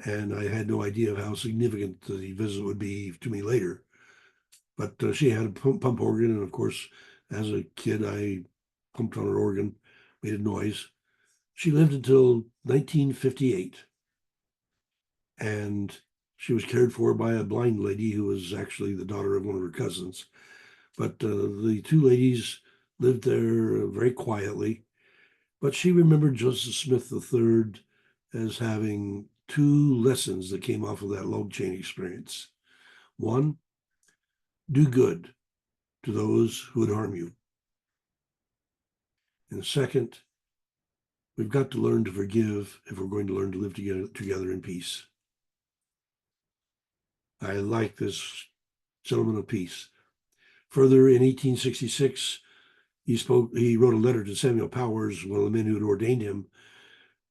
And I had no idea of how significant the visit would be to me later. But she had a pump organ, and of course, as a kid, I pumped on her organ, made a noise. She lived until 1958, and she was cared for by a blind lady who was actually the daughter of one of her cousins. But the two ladies lived there very quietly. But she remembered Joseph Smith III as having two lessons that came off of that log chain experience. One, do good to those who would harm you. And second, we've got to learn to forgive if we're going to learn to live together in peace. I like this gentleman of peace. Further, in 1866, he wrote a letter to Samuel Powers, one of the men who had ordained him.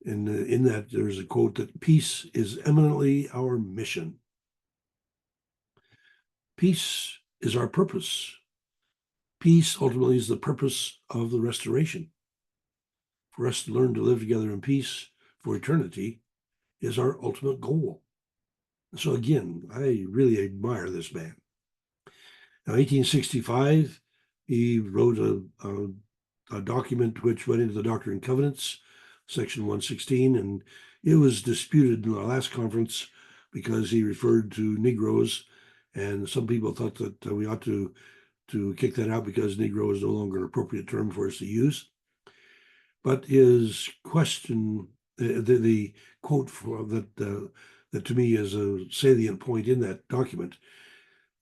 And in that, there's a quote that peace is eminently our mission. Peace is our purpose. Peace ultimately is the purpose of the restoration. For us to learn to live together in peace for eternity is our ultimate goal. So again, I really admire this man. Now, 1865, he wrote a document which went into the Doctrine and Covenants, section 116, and it was disputed in our last conference because he referred to Negroes And some people thought that we ought to kick that out because Negro is no longer an appropriate term for us to use. But his question, the quote that to me is a salient point in that document,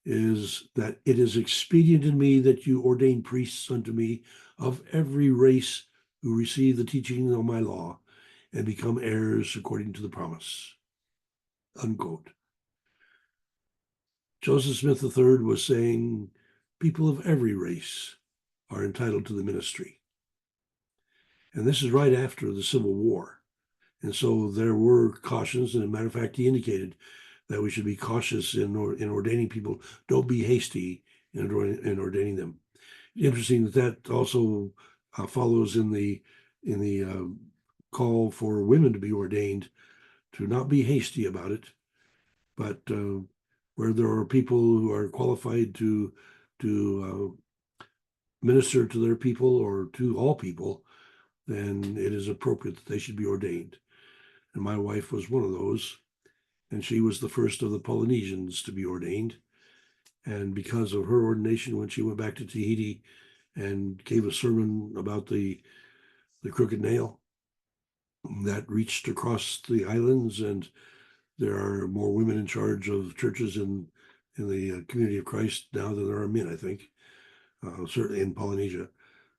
is that it is expedient in me that you ordain priests unto me of every race who receive the teaching of my law and become heirs according to the promise. Unquote. Joseph Smith III was saying people of every race are entitled to the ministry. And this is right after the Civil War. And so there were cautions, and as a matter of fact, he indicated that we should be cautious in ordaining people. Don't be hasty in ordaining them. Interesting that also follows in the call for women to be ordained, to not be hasty about it, but where there are people who are qualified to minister to their people or to all people, then it is appropriate that they should be ordained. And my wife was one of those, and she was the first of the Polynesians to be ordained. And because of her ordination, when she went back to Tahiti and gave a sermon about the crooked nail, that reached across the islands, and there are more women in charge of churches in the community of Christ now than there are men, I think, certainly in Polynesia.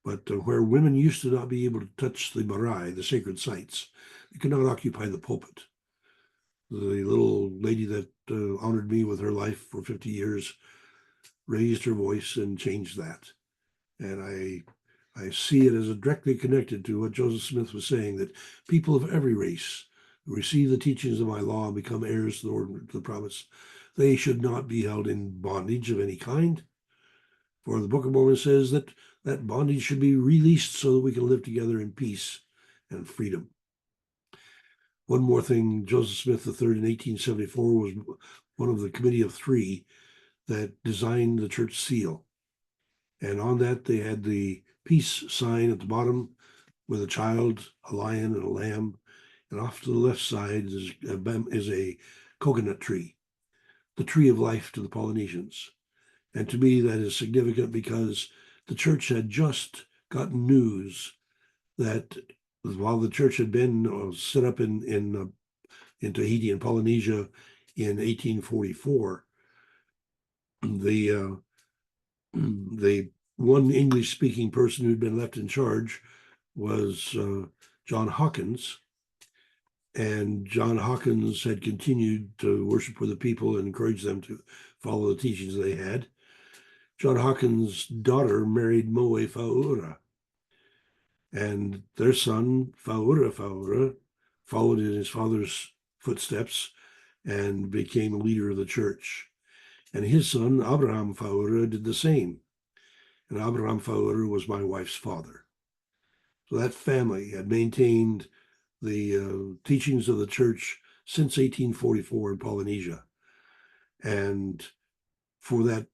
But where women used to not be able to touch the marae, the sacred sites, they could not occupy the pulpit. The little lady that honored me with her life for 50 years raised her voice and changed that. And I see it as directly connected to what Joseph Smith was saying, that people of every race who receive the teachings of my law and become heirs to the promise, they should not be held in bondage of any kind. For the Book of Mormon says that bondage should be released so that we can live together in peace and freedom. One more thing, Joseph Smith III in 1874 was one of the committee of three that designed the church seal. And on that, they had the peace sign at the bottom with a child, a lion, and a lamb. And off to the left side is a coconut tree, the tree of life to the Polynesians. And to me, that is significant because the church had just gotten news that while the church had been set up in Tahiti and Polynesia in 1844, the one English-speaking person who'd been left in charge was John Hawkins. And John Hawkins had continued to worship with the people and encourage them to follow the teachings they had. John Hawkins' daughter married Moe Faura, and their son, Faura, followed in his father's footsteps and became a leader of the church. And his son, Abraham Faura, did the same. And Abraham Faura was my wife's father. So that family had maintained the teachings of the church since 1844 in Polynesia. And for that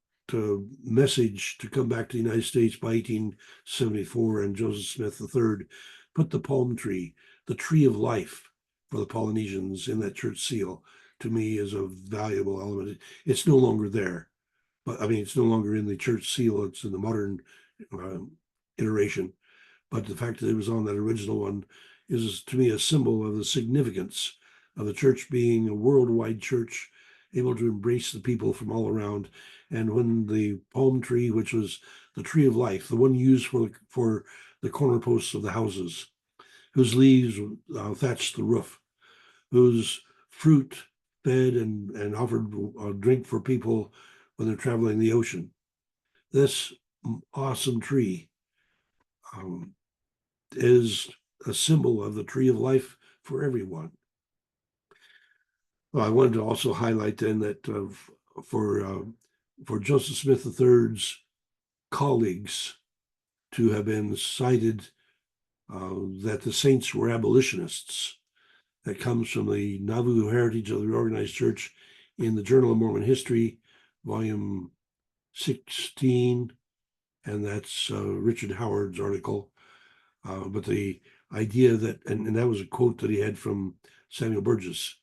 message to come back to the United States by 1874, and Joseph Smith III put the palm tree, the tree of life for the Polynesians, in that church seal, to me is a valuable element. It's no longer there, but I mean, it's no longer in the church seal. It's in the modern iteration. But the fact that it was on that original one is, to me, a symbol of the significance of the church being a worldwide church, able to embrace the people from all around. And when the palm tree, which was the tree of life, the one used for the corner posts of the houses, whose leaves thatched the roof, whose fruit fed and offered drink for people when they're traveling the ocean. This awesome tree is a symbol of the tree of life for everyone. Well, I wanted to also highlight then that for Joseph Smith III's colleagues to have been cited that the saints were abolitionists, that comes from the Nauvoo Heritage of the Organized Church in the Journal of Mormon History, volume 16, and that's Richard Howard's article. But the idea that, and that was a quote that he had from Samuel Burgess,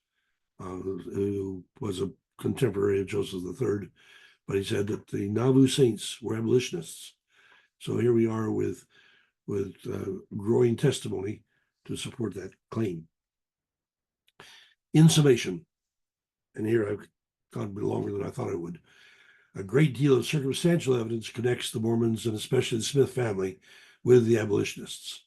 who was a contemporary of Joseph III, but he said that the Nauvoo Saints were abolitionists. So here we are with growing testimony to support that claim. In summation, and here I've gone a bit longer than I thought I would, a great deal of circumstantial evidence connects the Mormons, and especially the Smith family, with the abolitionists.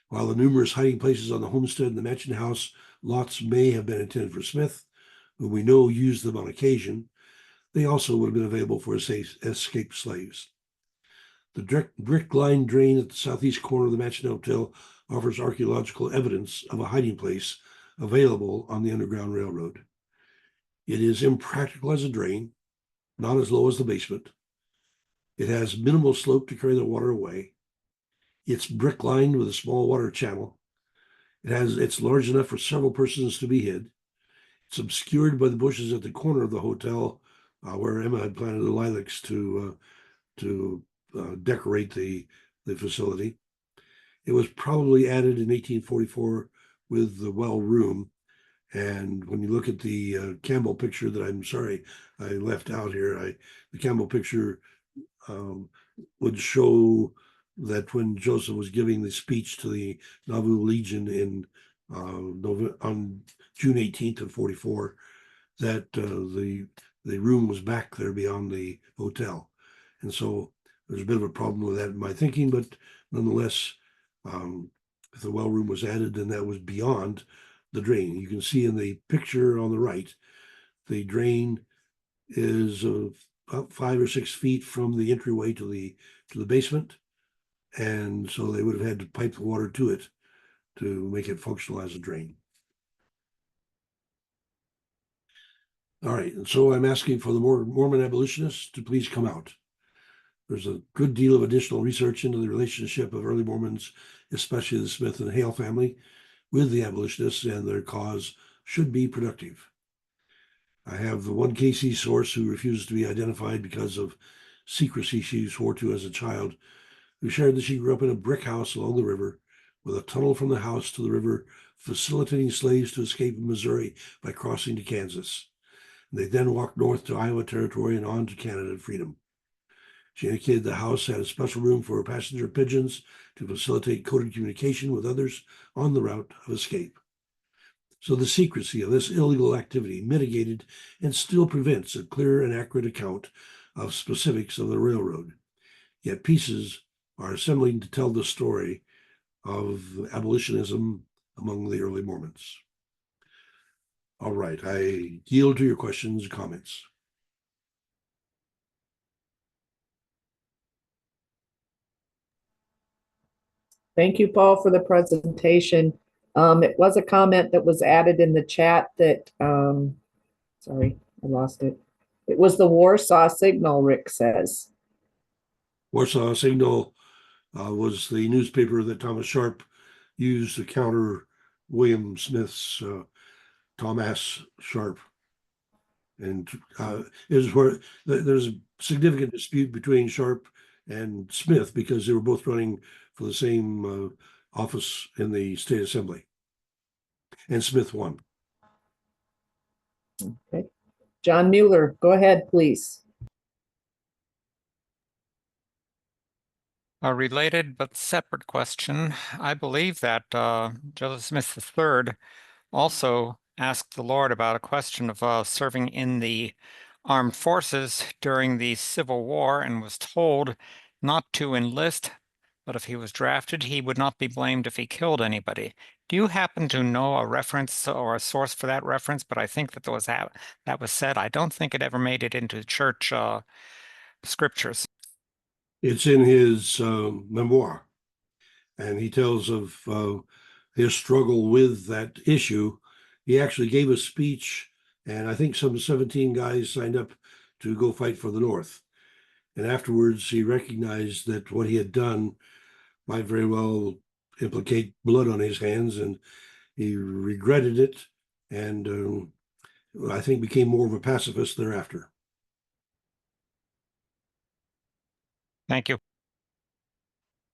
While the numerous hiding places on the homestead and the mansion house lots may have been intended for Smith, whom we know used them on occasion, they also would have been available for escaped slaves. The brick-lined drain at the southeast corner of the Mansion Hotel offers archaeological evidence of a hiding place available on the Underground Railroad. It is impractical as a drain, not as low as the basement. It has minimal slope to carry the water away. It's brick-lined with a small water channel. It's large enough for several persons to be hid. It's obscured by the bushes at the corner of the hotel, where Emma had planted the lilacs to decorate the facility. It was probably added in 1844 with the well room. And when you look at the Campbell picture that I'm sorry I left out here, the Campbell picture would show that when Joseph was giving the speech to the Nauvoo Legion on June 18th of 44, that the room was back there beyond the hotel. And so there's a bit of a problem with that in my thinking, but nonetheless, if the well room was added, then that was beyond the drain. You can see in the picture on the right, the drain is about 5 or 6 feet from the entryway to the basement. And so they would have had to pipe the water to it to make it functional as a drain. All right, and so I'm asking for the Mormon abolitionists to please come out. There's a good deal of additional research into the relationship of early Mormons, especially the Smith and Hale family, with the abolitionists, and their cause should be productive. I have the one KC source who refuses to be identified because of secrecy she swore to as a child, who shared that she grew up in a brick house along the river with a tunnel from the house to the river, facilitating slaves to escape in Missouri by crossing to Kansas. They then walked north to Iowa Territory and on to Canada and freedom. She indicated the house had a special room for passenger pigeons to facilitate coded communication with others on the route of escape. So the secrecy of this illegal activity mitigated and still prevents a clear and accurate account of specifics of the railroad. Yet pieces are assembling to tell the story of abolitionism among the early Mormons. All right, I yield to your questions and comments. Thank you, Paul, for the presentation. It was a comment that was added in the chat that, sorry, I lost it. It was the Warsaw Signal, Rick says. Warsaw Signal was the newspaper that Thomas Sharp used to counter William Smith's Thomas Sharp. And is where there's a significant dispute between Sharp and Smith because they were both running for the same office in the state assembly. And Smith won. Okay. John Mueller, go ahead, please. A related but separate question. I believe that Joseph Smith III also asked the Lord about a question of serving in the armed forces during the Civil War and was told not to enlist, but if he was drafted, he would not be blamed if he killed anybody. Do you happen to know a reference or a source for that reference? But I think that that was said. I don't think it ever made it into church scriptures. It's in his memoir, and he tells of his struggle with that issue. He actually gave a speech, and I think some 17 guys signed up to go fight for the North. And afterwards, he recognized that what he had done might very well implicate blood on his hands, and he regretted it, and I think became more of a pacifist thereafter. Thank you.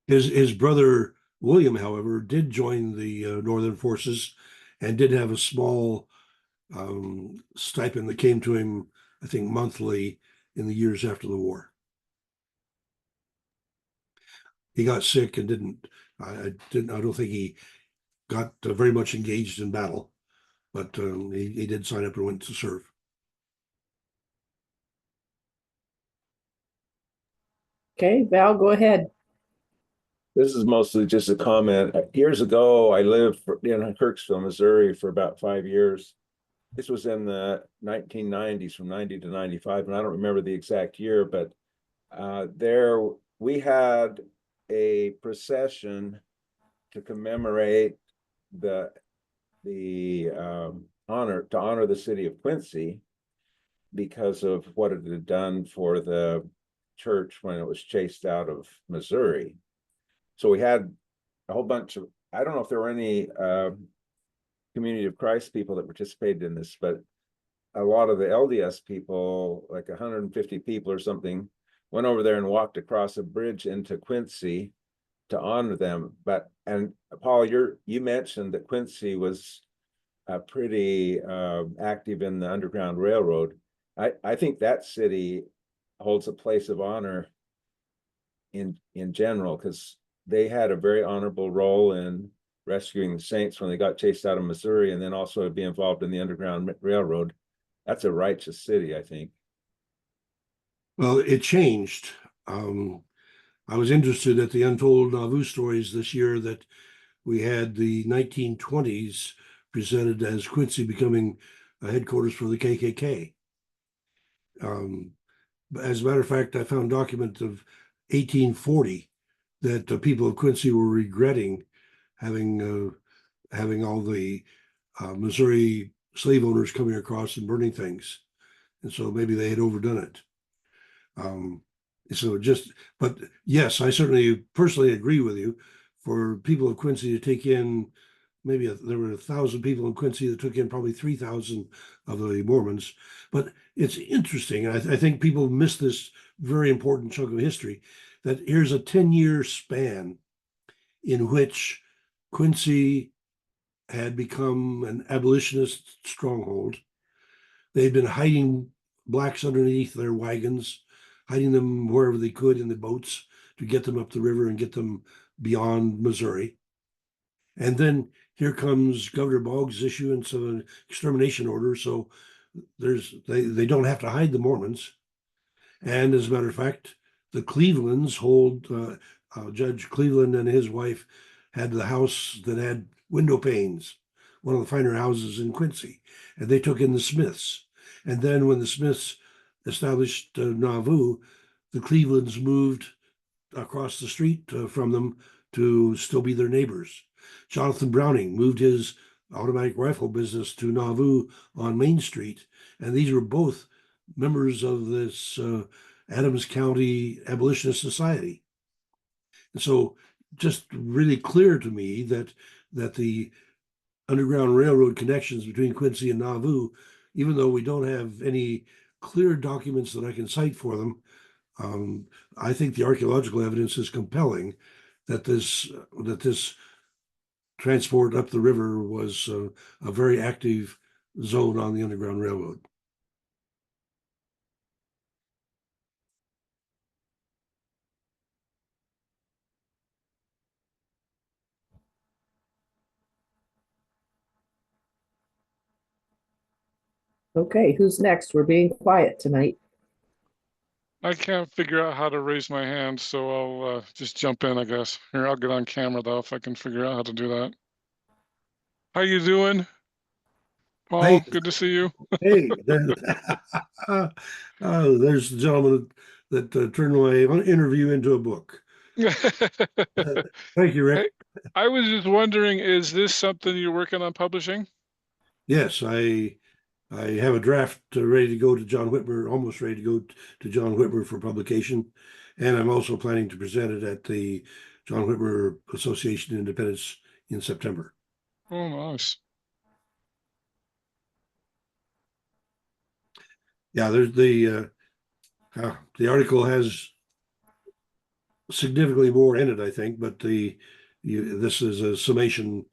His brother William, however, did join the Northern forces and did have a small stipend that came to him, I think, monthly in the years after the war. He got sick and I don't think he got very much engaged in battle, but he did sign up and went to serve. Okay, Val, go ahead. This is mostly just a comment. Years ago, I lived in Kirksville, Missouri for about 5 years. This was in the 1990s, from 90 to 95, and I don't remember the exact year, but there we had a procession to commemorate the honor the city of Quincy because of what it had done for the church when it was chased out of Missouri. So we had a whole bunch of, I don't know if there were any Community of Christ people that participated in this, but a lot of the LDS people, like 150 people or something, went over there and walked across a bridge into Quincy to honor them. And Paul, you mentioned that Quincy was pretty active in the Underground Railroad. I think that city holds a place of honor in general, because they had a very honorable role in rescuing the Saints when they got chased out of Missouri, and then also be involved in the Underground Railroad. That's a righteous city, I think. Well, it changed. I was interested at the Untold Nauvoo stories this year that we had the 1920s presented as Quincy becoming a headquarters for the KKK. As a matter of fact, I found documents of 1840 that the people of Quincy were regretting having all the Missouri slave owners coming across and burning things, and so maybe they had overdone it. But yes, I certainly personally agree with you. For people of Quincy to take in, there were 1,000 people in Quincy that took in probably 3,000 of the Mormons. But it's interesting, and I think people miss this very important chunk of history, that here's a 10-year span in which Quincy had become an abolitionist stronghold. They'd been hiding blacks underneath their wagons, hiding them wherever they could in the boats to get them up the river and get them beyond Missouri. And then here comes Governor Boggs' issuance of an extermination order. So they don't have to hide the Mormons. And as a matter of fact, the Clevelands hold, Judge Cleveland and his wife had the house that had window panes, one of the finer houses in Quincy, and they took in the Smiths. And then when the Smiths established Nauvoo, the Clevelands moved across the street from them to still be their neighbors. Jonathan Browning moved his automatic rifle business to Nauvoo on Main Street, and these were both members of this Adams County Abolitionist Society. And so just really clear to me that the Underground Railroad connections between Quincy and Nauvoo, even though we don't have any clear documents that I can cite for them, I think the archaeological evidence is compelling that this transport up the river was a very active zone on the Underground Railroad. Okay, who's next? We're being quiet tonight. I can't figure out how to raise my hand, so I'll just jump in, I guess. Here, I'll get on camera though if I can figure out how to do that. How you doing, Paul? Hey. Good to see you. Hey, there's the gentleman that turned my interview into a book. Thank you, Rick. I was just wondering, is this something you're working on publishing? Yes, I have a draft ready to go to John Whitmer, almost ready to go to John Whitmer for publication. And I'm also planning to present it at the John Whitmer Association Independence in September. Oh, nice. Yeah, there's the article has significantly more in it, I think, but this is a summation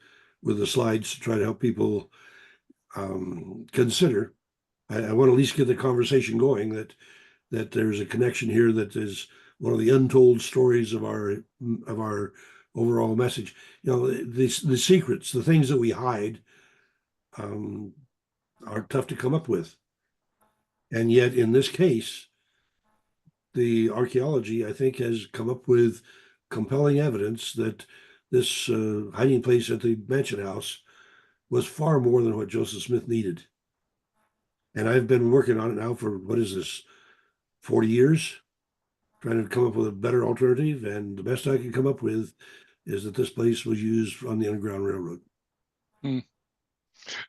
with the slides to try to help people consider. I want to at least get the conversation going that there's a connection here that is one of the untold stories of our overall message. You know, the secrets, the things that we hide, are tough to come up with. And yet, in this case, the archaeology, I think, has come up with compelling evidence that this hiding place at the mansion house was far more than what Joseph Smith needed. And I've been working on it now for, what is this, 40 years, trying to come up with a better alternative. And the best I can come up with is that this place was used on the Underground Railroad. Hmm.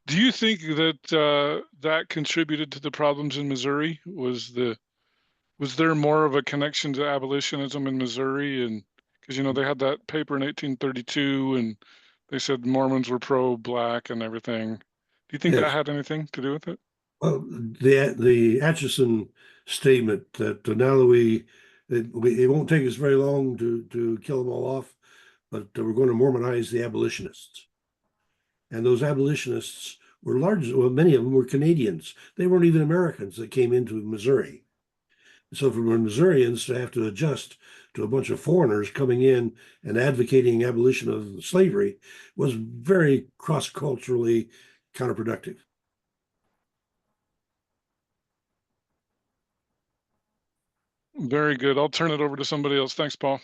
Do you think that that contributed to the problems in Missouri? Was there more of a connection to abolitionism in Missouri? And because they had that paper in 1832, and they said Mormons were pro-black and everything. Do you think that Yes. had anything to do with it? Well, the Atchison statement that now that it won't take us very long to kill them all off, but we're going to Mormonize the abolitionists. And those abolitionists were well, many of them were Canadians. They weren't even Americans that came into Missouri. So for Missourians to have to adjust to a bunch of foreigners coming in and advocating abolition of slavery was very cross-culturally counterproductive. Very good. I'll turn it over to somebody else. Thanks, Paul.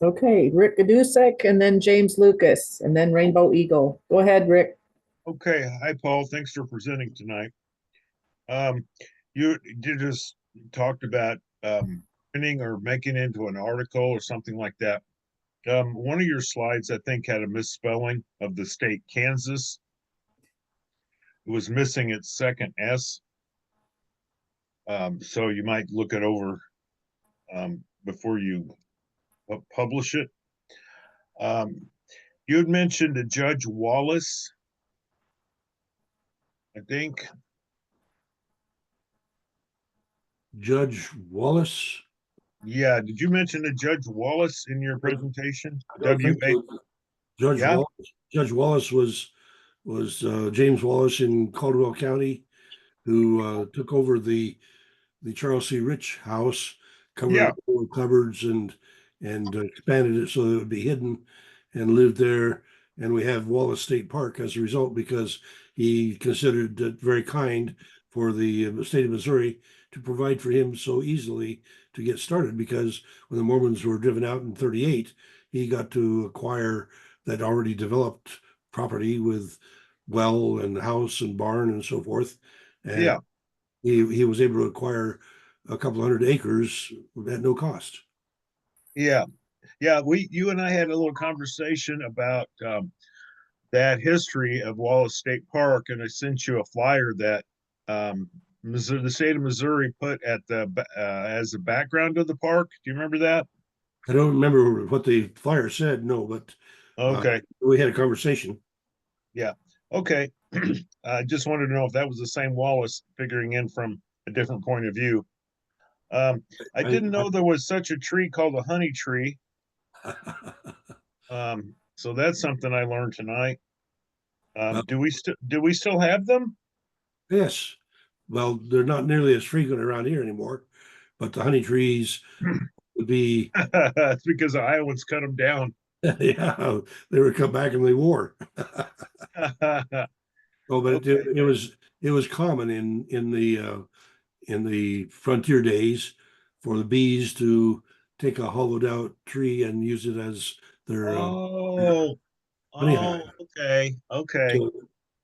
Okay, Rick Gadusek, and then James Lucas, and then Rainbow Eagle. Go ahead, Rick. Okay, hi Paul. Thanks for presenting tonight. You just talked about printing or making into an article or something like that. One of your slides, I think, had a misspelling of the state Kansas. It was missing its second S. So you might look it over before you publish it. You had mentioned a Judge Wallace, I think. Judge Wallace? Yeah, did you mention a Judge Wallace in your presentation? I don't think so. Judge Yeah. Wallace. Judge Wallace was James Wallace in Caldwell County, who took over the Charles C. Rich house, covered Yeah. it with cupboards and expanded it so that it would be hidden, and lived there. And we have Wallace State Park as a result because he considered it very kind for the state of Missouri to provide for him so easily to get started, because when the Mormons were driven out in 38, he got to acquire that already developed property with well and house and barn and so forth. And Yeah. he was able to acquire a couple hundred acres at no cost. Yeah. Yeah. You and I had a little conversation about that history of Wallace State Park, and I sent you a flyer that Missouri, the state of Missouri put at the as the background of the park. Do you remember that? I don't remember what the flyer said, no, but Okay. we had a conversation. Yeah. Okay. I just wanted to know if that was the same Wallace figuring in from a different point of view. I didn't know there was such a tree called a honey tree. So that's something I learned tonight. Do we still have them? Yes. Well, they're not nearly as frequent around here anymore, but the honey trees would be. It's because the Iowans cut them down. Yeah, they would come back in the war. Oh, but Okay. it was common in the frontier days for the bees to take a hollowed out tree and use it as their Oh, honey hive. okay. So,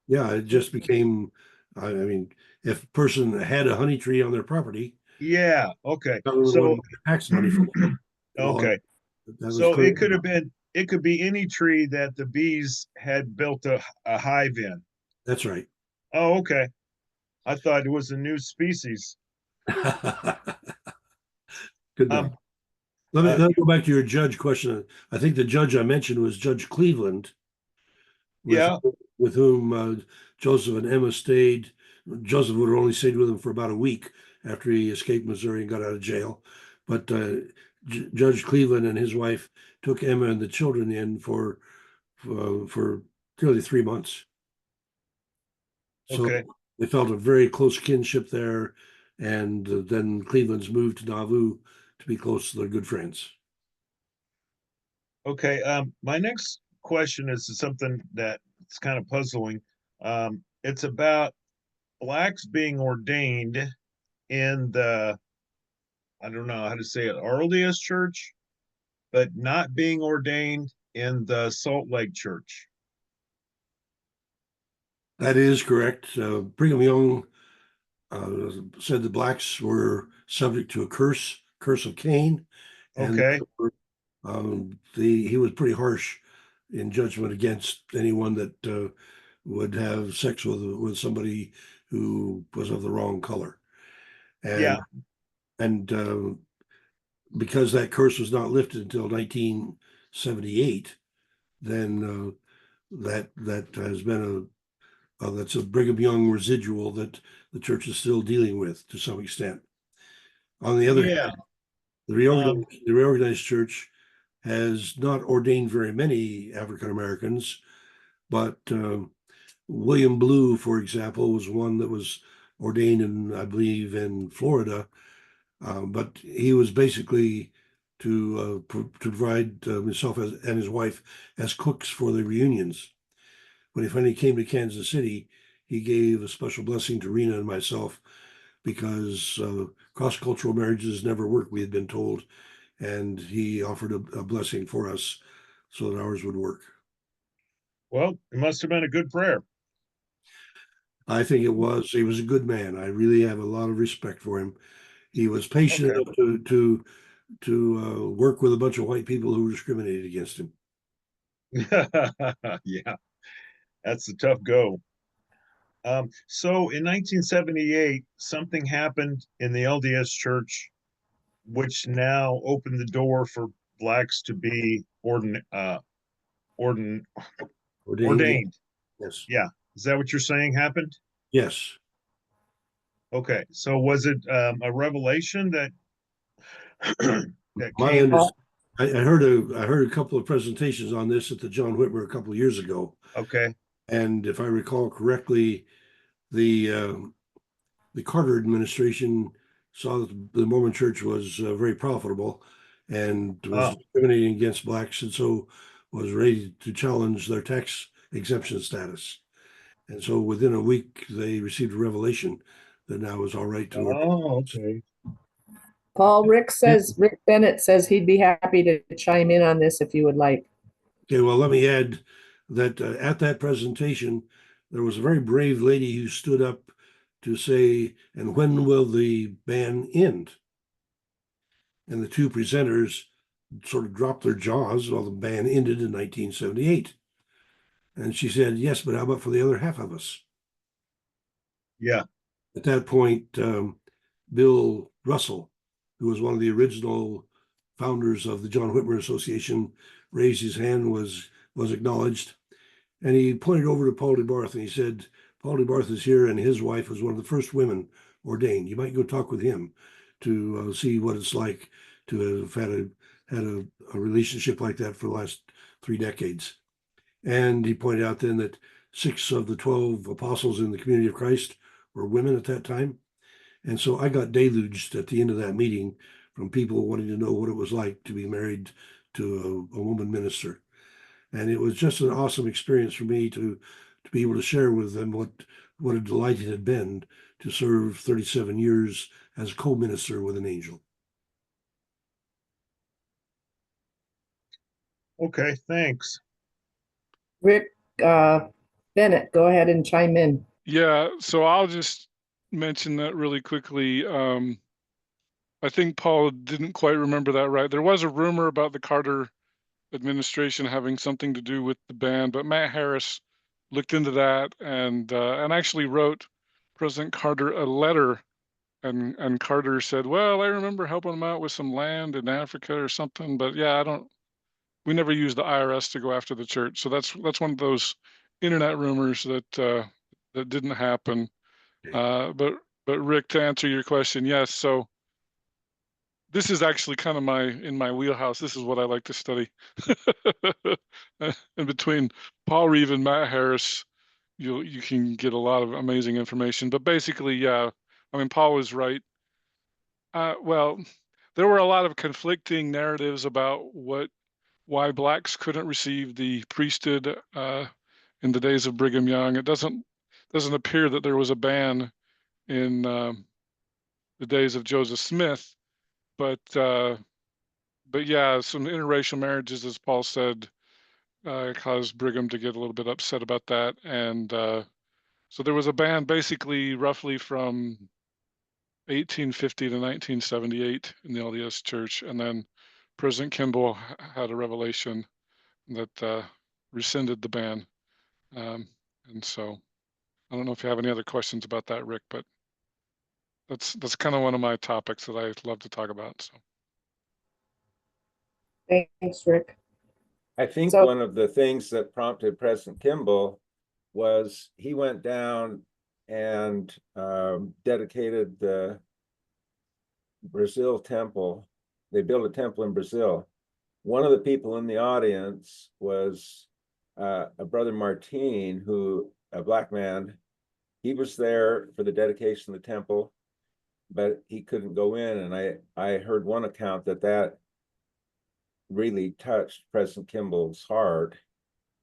yeah, it just became. I mean, if a person had a honey tree on their property, Yeah, okay. government So, wanted tax money from them. Well, okay. that was So clear. it could be any tree that the bees had built a hive in. That's right. Oh, okay. I thought it was a new species. Good Um, enough. Let me go back to your judge question. I think the judge I mentioned was Judge Cleveland, with yeah, with whom Joseph and Emma stayed. Joseph would have only stayed with him for about a week after he escaped Missouri and got out of jail. But Judge Cleveland and his wife took Emma and the children in for nearly 3 months. So Okay. they felt a very close kinship there. And then Cleveland's moved to Nauvoo to be close to their good friends. Okay. My next question is something that's kind of puzzling. It's about blacks being ordained in the, I don't know how to say it, RLDS church, but not being ordained in the Salt Lake church. That is correct. Brigham Young said the blacks were subject to a curse of Cain, and Okay. he was pretty harsh in judgment against anyone that would have sex with somebody who was of the wrong color. Yeah. And because that curse was not lifted until 1978, then that has been that's a Brigham Young residual that the church is still dealing with to some extent. On the other Yeah. hand, the reorganized church has not ordained very many African Americans, but William Blue, for example, was one that was ordained in, I believe, in Florida, but he was basically to provide himself and his wife as cooks for the reunions. When he finally came to Kansas City, he gave a special blessing to Rena and myself because cross-cultural marriages never work, we had been told, and he offered a blessing for us so that ours would work. Well, it must have been a good prayer. I think it was. He was a good man. I really have a lot of respect for him. He was patient Okay. enough to work with a bunch of white people who discriminated against him. Yeah, that's a tough go. So in 1978, something happened in the LDS church, which now opened the door for blacks to be ordin Ordained, ordained. yes, Yeah, is that what you're saying happened? yes. Okay, so was it a revelation that that My came? understanding, I heard a couple of presentations on this at the John Whitmer a couple of years ago, Okay. and if I recall correctly, the uh, the Carter administration saw that the Mormon Church was very profitable and was Oh, discriminating against blacks, and so was ready to challenge their tax exemption status. And so within a week, they received a revelation that now it was all right to ordain. oh, okay. Paul, Rick Bennett says he'd be happy to chime in on this if you would like. Okay, well, let me add that at that presentation, there was a very brave lady who stood up to say, "And when will the ban end?" And the two presenters sort of dropped their jaws while the ban ended in 1978. And she said, "Yes, but how about for the other half of us?" Yeah. At that point, Bill Russell, who was one of the original founders of the John Whitmer Association, raised his hand, was acknowledged, and he pointed over to Paul DeBarthe and he said, "Paul DeBarthe is here, and his wife was one of the first women ordained. You might go talk with him to see what it's like to have had a relationship like that for the last 3 decades." And he pointed out then that 6 of the 12 apostles in the community of Christ were women at that time. And so I got deluged at the end of that meeting from people wanting to know what it was like to be married to a woman minister. And it was just an awesome experience for me to be able to share with them what a delight it had been to serve 37 years as co-minister with an angel. Okay, thanks. Rick Bennett, go ahead and chime in. Yeah, so I'll just mention that really quickly. I think Paul didn't quite remember that right. There was a rumor about the Carter administration having something to do with the ban, but Matt Harris looked into that and actually wrote President Carter a letter, and Carter said, "Well, I remember helping him out with some land in Africa or something, but yeah, we never used the IRS to go after the church." So that's one of those internet rumors that didn't happen. But Rick, to answer your question, yes. So this is actually kind of in my wheelhouse. This is what I like to study. And between Paul Reeve and Matt Harris, you can get a lot of amazing information. But basically, yeah, I mean, Paul was right. Well, there were a lot of conflicting narratives about why blacks couldn't receive the priesthood in the days of Brigham Young. It doesn't appear that there was a ban in the days of Joseph Smith, but yeah, some interracial marriages, as Paul said, caused Brigham to get a little bit upset about that, and so there was a ban basically roughly from 1850 to 1978 in the LDS Church, and then President Kimball had a revelation that rescinded the ban. And so I don't know if you have any other questions about that, Rick, but that's kind of one of my topics that I love to talk about. So Thanks, Rick. I think So- one of the things that prompted President Kimball was he went down and dedicated the Brazil temple. They built a temple in Brazil. One of the people in the audience was a brother Martin, a black man. He was there for the dedication of the temple, but he couldn't go in. And I heard one account that really touched President Kimball's heart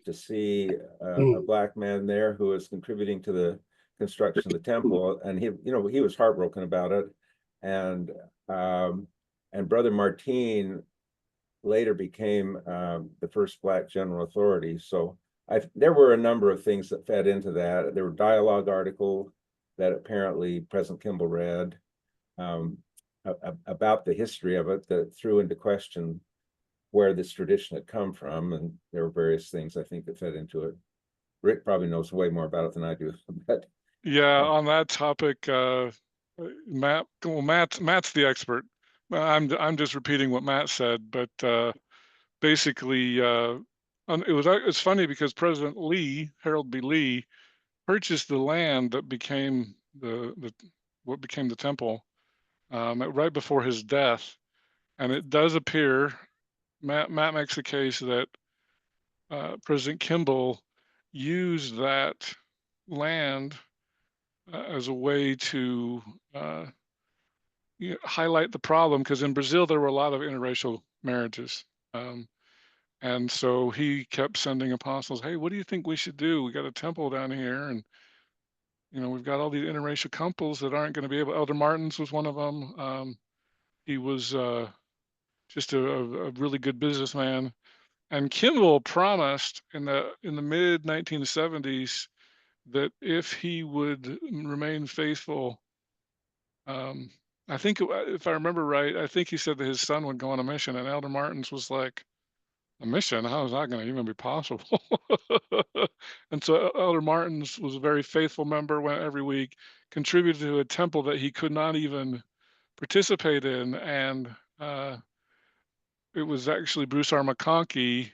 to see a black man there who was contributing to the construction of the temple, and he was heartbroken about it. And Brother Martin later became the first black general authority. So there were a number of things that fed into that. There were dialogue articles that apparently President Kimball read about the history of it that threw into question where this tradition had come from, and there were various things I think that fed into it. Rick probably knows way more about it than I do, but yeah, on that topic, Matt's the expert. I'm just repeating what Matt said, but basically, it's funny because President Lee, Harold B. Lee, purchased the land that became what became the temple right before his death, and it does appear Matt makes the case that President Kimball used that land as a way to highlight the problem, because in Brazil there were a lot of interracial marriages. And so he kept sending apostles, hey, what do you think we should do? We got a temple down here, and we've got all these interracial couples that aren't going to be able. Elder Martins was one of them. He was just a really good businessman. And Kimball promised in the mid 1970s that if he would remain faithful, I think if I remember right, I think he said that his son would go on a mission, and Elder Martins was like, a mission? How is that going to even be possible? And so Elder Martins was a very faithful member, went every week, contributed to a temple that he could not even participate in, and it was actually Bruce R. McConkie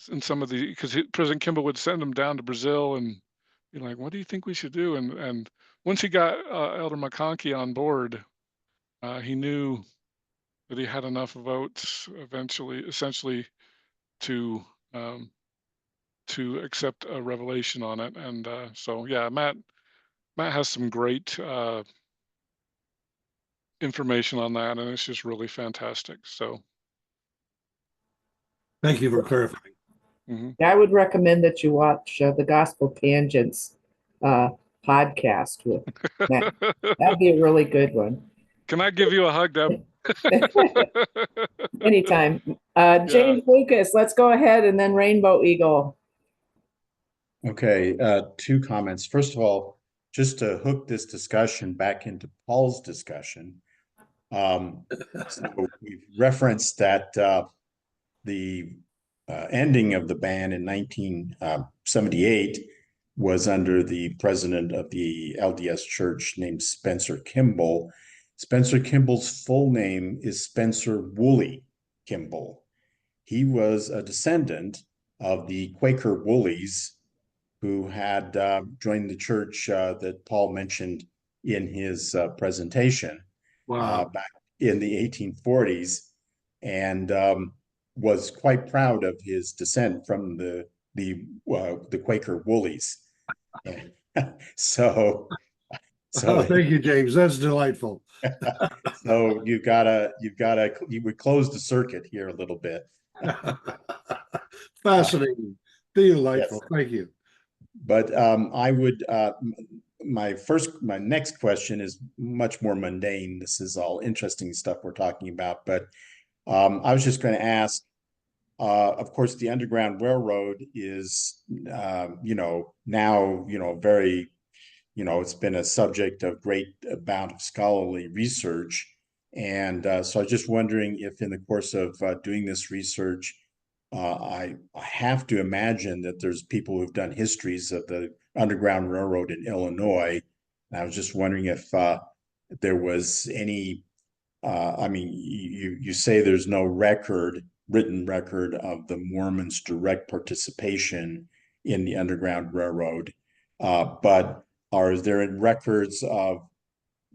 and some of because President Kimball would send him down to Brazil and be like, what do you think we should do? And once he got Elder McConkie on board, he knew that he had enough votes essentially to accept a revelation on it. And so yeah, Matt has some great information on that, and it's just really fantastic. So Thank you for clarifying. I would recommend that you watch the Gospel Tangents podcast with Matt. That'd be a really good one. Can I give you a hug, Deb? Anytime. James Lucas, let's go ahead, and then Rainbow Eagle. Okay, two comments. First of all, just to hook this discussion back into Paul's discussion, so we've referenced that the ending of the ban in 1978 was under the president of the LDS Church named Spencer Kimball. Spencer Kimball's full name is Spencer Woolley Kimball. He was a descendant of the Quaker Woolleys who had joined the church that Paul mentioned in his presentation back in the 1840s, and was quite proud of his descent from the Quaker Woolleys. So, Oh, so, thank you, James. That's delightful. so you would close the circuit here a little bit. Fascinating. Delightful. Thank you. But I would, my next question is much more mundane. This is all interesting stuff we're talking about, but I was just going to ask, of course, the Underground Railroad is, now, very, it's been a subject of great amount of scholarly research. And so I was just wondering if in the course of doing this research, I have to imagine that there's people who've done histories of the Underground Railroad in Illinois. And I was just wondering if there was any, I mean, you say there's no written record of the Mormons' direct participation in the Underground Railroad, but are there records of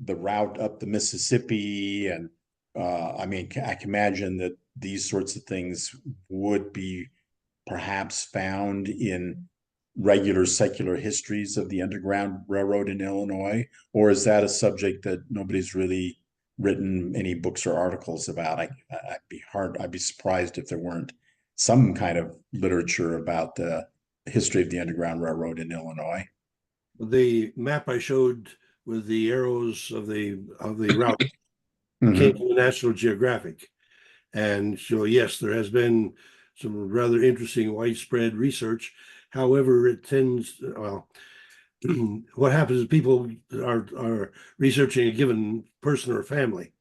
the route up the Mississippi? And I mean, I can imagine that these sorts of things would be perhaps found in regular secular histories of the Underground Railroad in Illinois, or is that a subject that nobody's really written any books or articles about? I'd be surprised if there weren't some kind of literature about the history of the Underground Railroad in Illinois. The map I showed with the arrows of the route Mhm. came from the National Geographic. And so, yes, there has been some rather interesting widespread research. However, it tends, well, what happens is people are researching a given person or family.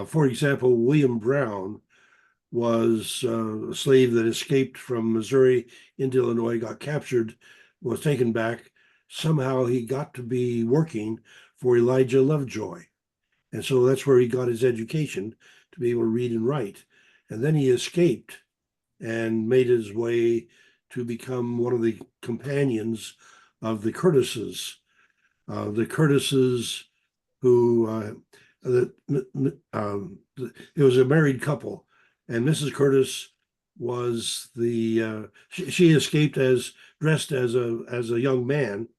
For example, William Brown was a slave that escaped from Missouri into Illinois, got captured, was taken back. Somehow he got to be working for Elijah Lovejoy. And so that's where he got his education to be able to read and write. And then he escaped and made his way to become one of the companions of the Curtises. The Curtises, who it was a married couple, and Mrs. Curtis was she escaped as dressed as a young man,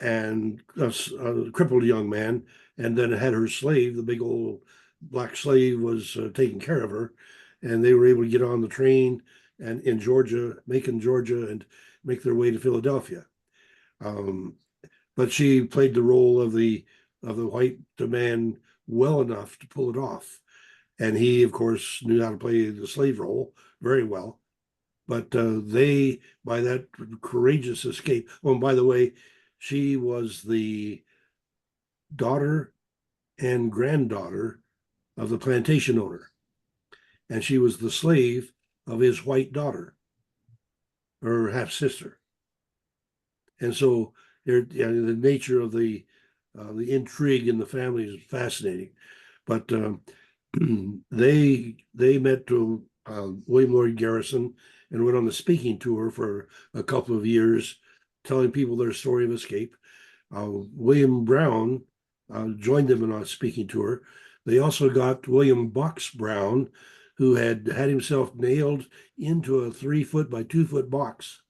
and a crippled young man, and then had her slave, the big old black slave, was taking care of her, and they were able to get on the train and in Georgia, Macon, Georgia, and make their way to Philadelphia. But she played the role of the white man well enough to pull it off, and he, of course, knew how to play the slave role very well. But they, by that courageous escape. Oh, and by the way, she was the daughter and granddaughter of the plantation owner, and she was the slave of his white daughter, or half sister. And so, the nature of the intrigue in the family is fascinating. But they met to William Lloyd Garrison and went on the speaking tour for a couple of years, telling people their story of escape. William Brown joined them on a speaking tour. They also got William Box Brown, who had himself nailed into a 3-foot by 2-foot box,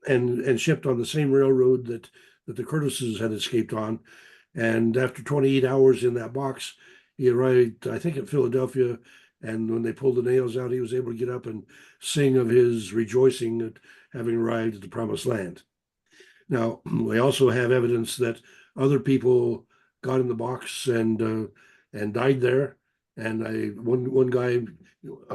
and shipped on the same railroad that the Curtises had escaped on. And after 28 hours in that box, he arrived, I think, at Philadelphia. And when they pulled the nails out, he was able to get up and sing of his rejoicing at having arrived at the promised land. Now, we also have evidence that other people got in the box and died there. And one guy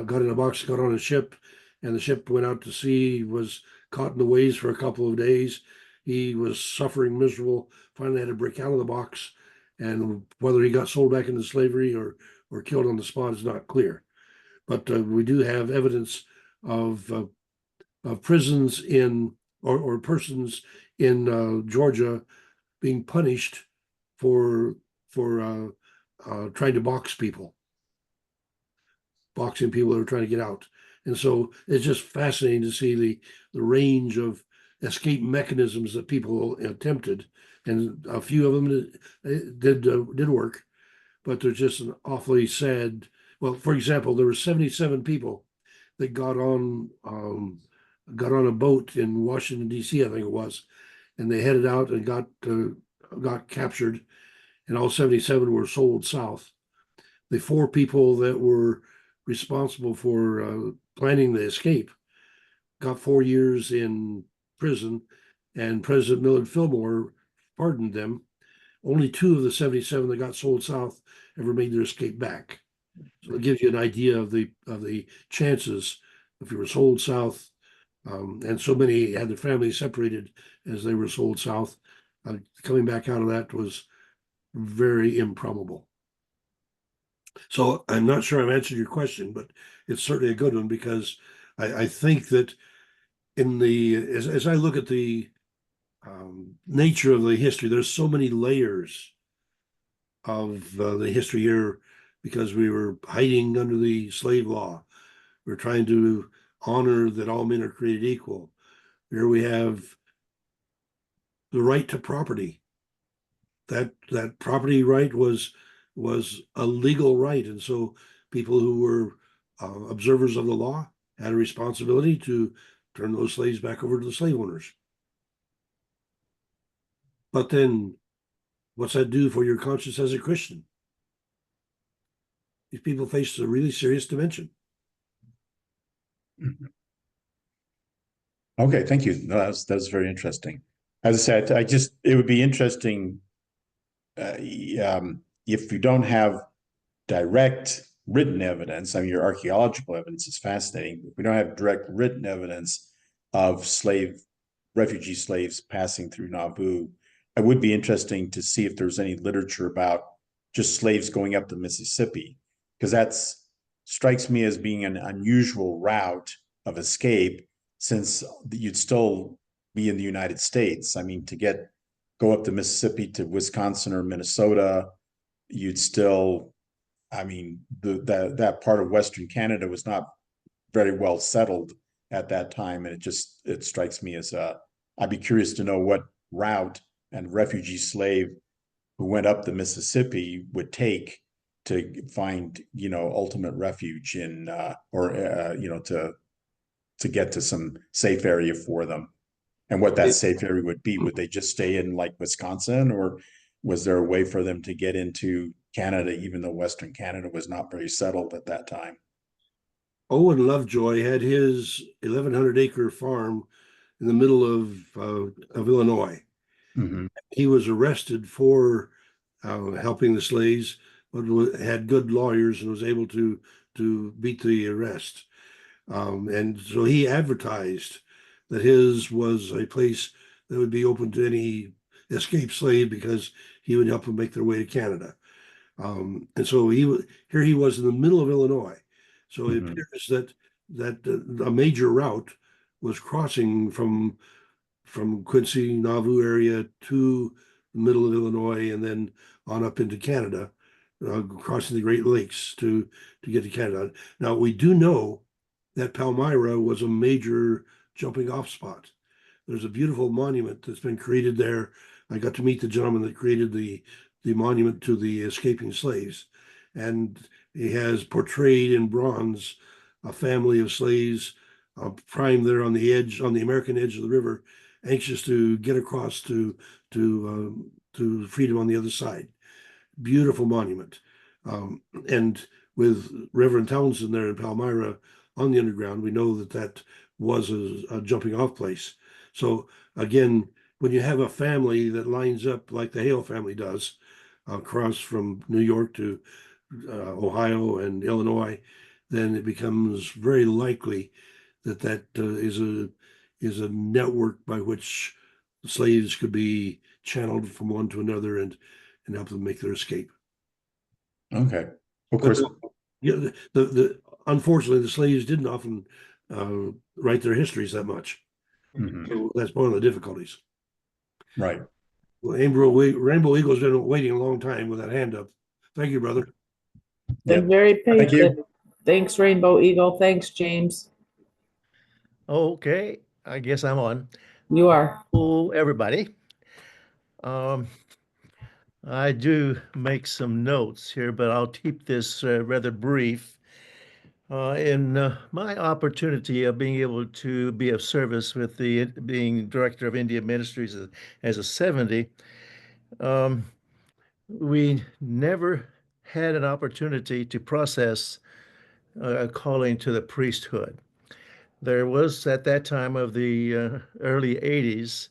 got in a box, got on a ship, and the ship went out to sea, was caught in the waves for a couple of days. He was suffering miserable, finally had to break out of the box. And whether he got sold back into slavery or killed on the spot is not clear. But we do have evidence of prisons in or persons in Georgia being punished for trying to boxing people that are trying to get out. And so it's just fascinating to see the range of escape mechanisms that people attempted, and a few of them did work, but they're just an awfully sad. Well, for example, there were 77 people that got on got on a boat in Washington, D.C., I think it was, and they headed out and got captured, and all 77 were sold south. The four people that were responsible for planning the escape got 4 years in prison, and President Millard Fillmore pardoned them. Only two of the 77 that got sold south ever made their escape back. So it gives you an idea of the chances if you were sold south, and so many had their families separated as they were sold south. Coming back out of that was very improbable. So I'm not sure I've answered your question, but it's certainly a good one because I think that as I look at the nature of the history, there's so many layers of the history here because we were hiding under the slave law. We're trying to honor that all men are created equal. Here we have the right to property. That property right was a legal right, and so people who were observers of the law had a responsibility to turn those slaves back over to the slave owners. But then, what's that do for your conscience as a Christian? These people faced a really serious dimension. Okay, thank you. No, that's very interesting. As I said, it would be interesting if you don't have direct written evidence. I mean, your archaeological evidence is fascinating. If we don't have direct written evidence of refugee slaves passing through Nauvoo, it would be interesting to see if there's any literature about just slaves going up the Mississippi, because that strikes me as being an unusual route of escape, since you'd still be in the United States. I mean, go up the Mississippi to Wisconsin or Minnesota, you'd still, I mean, that part of Western Canada was not very well settled at that time, and it strikes me as I'd be curious to know what route a refugee slave who went up the Mississippi would take to find, ultimate refuge to get to some safe area for them, and what that safe area would be. Would they just stay in like Wisconsin, or was there a way for them to get into Canada, even though Western Canada was not very settled at that time? Owen Lovejoy had his 1,100-acre farm in the middle of Illinois. Mm-hmm. He was arrested for helping the slaves, but had good lawyers and was able to beat the arrest. And so he advertised that his was a place that would be open to any escaped slave because he would help them make their way to Canada. And so here he was in the middle of Illinois. So it appears that a major route was crossing from Quincy, Nauvoo area to the middle of Illinois and then on up into Canada, crossing the Great Lakes to get to Canada. Now, we do know that Palmyra was a major jumping off spot. There's a beautiful monument that's been created there. I got to meet the gentleman that created the monument to the escaping slaves. And he has portrayed in bronze a family of slaves primed there on the American edge of the river, anxious to get across to freedom on the other side. Beautiful monument. And with Reverend Townsend there in Palmyra on the underground, we know that was a jumping off place. So again, when you have a family that lines up like the Hale family does, across from New York to Ohio and Illinois, then it becomes very likely that is a network by which slaves could be channeled from one to another and help them make their escape. Okay. Of course. Yeah, unfortunately, the slaves didn't often write their histories that much. Mhm. So that's one of the difficulties. Right. Well, Rainbow Eagle's been waiting a long time with that hand up. Thank you, brother. Been Yep. very Thank you. patient. Thanks, Rainbow Eagle. Thanks, James. Okay, I guess I'm on. You are. Hello, everybody. I do make some notes here, but I'll keep this rather brief. In my opportunity of being able to be of service with the being director of India Ministries as a 70, um, we never had an opportunity to process a calling to the priesthood. There was at that time of the early 80s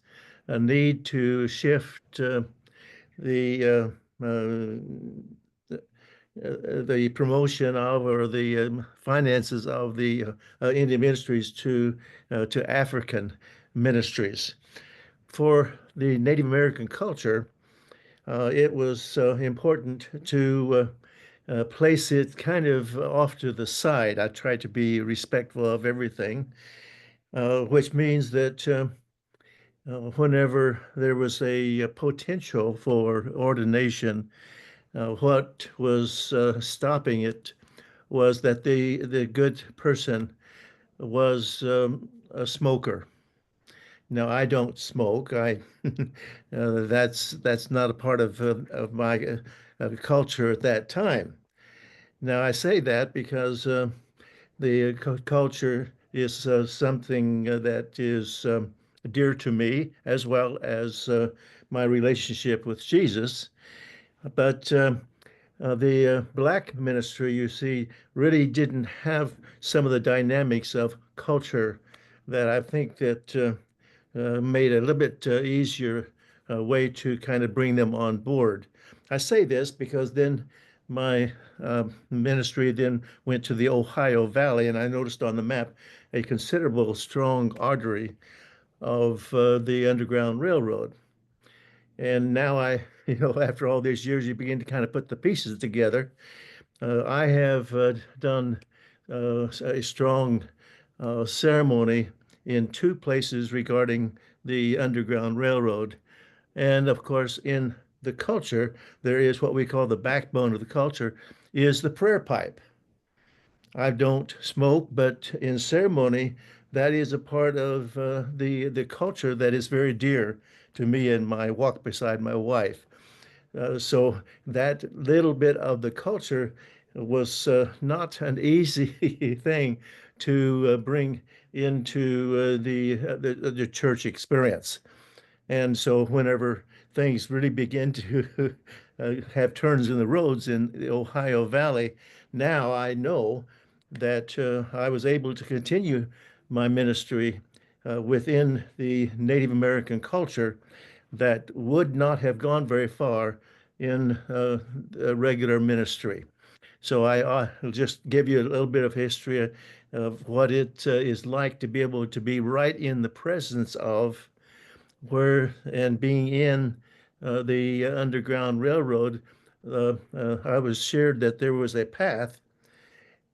a need to shift the promotion of or the finances of the Indian ministries to African ministries. For the Native American culture, it was important to place it kind of off to the side. I tried to be respectful of everything, which means that whenever there was a potential for ordination, what was stopping it was that the good person was a smoker. Now, I don't smoke. I that's not a part of my culture at that time. Now, I say that because the culture is something that is dear to me, as well as my relationship with Jesus. But the black ministry, you see, really didn't have some of the dynamics of culture that I think that made it a little bit easier way to kind of bring them on board. I say this because then my ministry then went to the Ohio Valley, and I noticed on the map a considerable strong artery of the Underground Railroad. And now after all these years, you begin to kind of put the pieces together. I have done a strong ceremony in two places regarding the Underground Railroad. And of course, in the culture, there is what we call the backbone of the culture is the prayer pipe. I don't smoke, but in ceremony, that is a part of the culture that is very dear to me and my walk beside my wife. So that little bit of the culture was not an easy thing to bring into the church experience. And so whenever things really begin to have turns in the roads in the Ohio Valley, now I know that I was able to continue my ministry within the Native American culture that would not have gone very far in a regular ministry. So I'll just give you a little bit of history of what it is like to be able to be right in the presence of where and being in the Underground Railroad. I was shared that there was a path,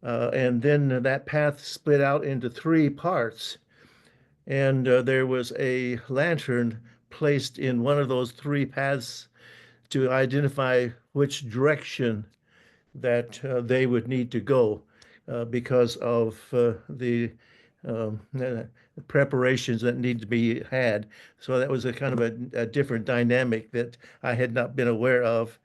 and then that path split out into three parts. And there was a lantern placed in one of those three paths to identify which direction that they would need to go because of the preparations that need to be had. So that was a kind of a different dynamic that I had not been aware of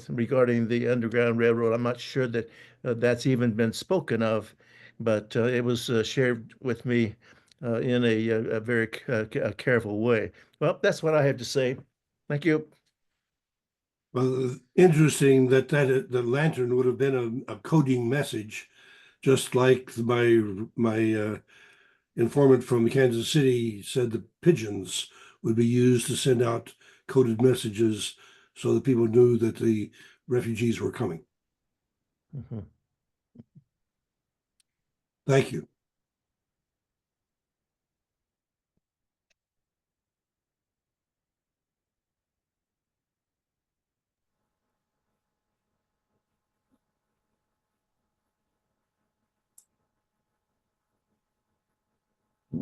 regarding the Underground Railroad. I'm not sure that that's even been spoken of, but it was shared with me in a very careful way. Well, that's what I have to say. Thank you. Well, interesting that the lantern would have been a coding message, just like my informant from Kansas City said the pigeons would be used to send out coded messages so that people knew that the refugees were coming. Mhm. Thank you.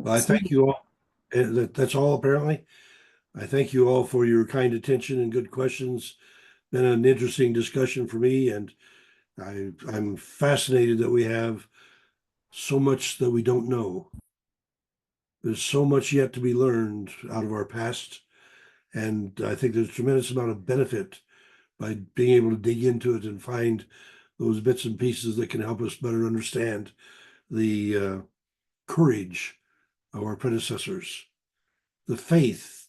I thank you all. That's all apparently. I thank you all for your kind attention and good questions. Been an interesting discussion for me, and I'm fascinated that we have so much that we don't know. There's so much yet to be learned out of our past, and I think there's a tremendous amount of benefit by being able to dig into it and find those bits and pieces that can help us better understand the courage of our predecessors, the faith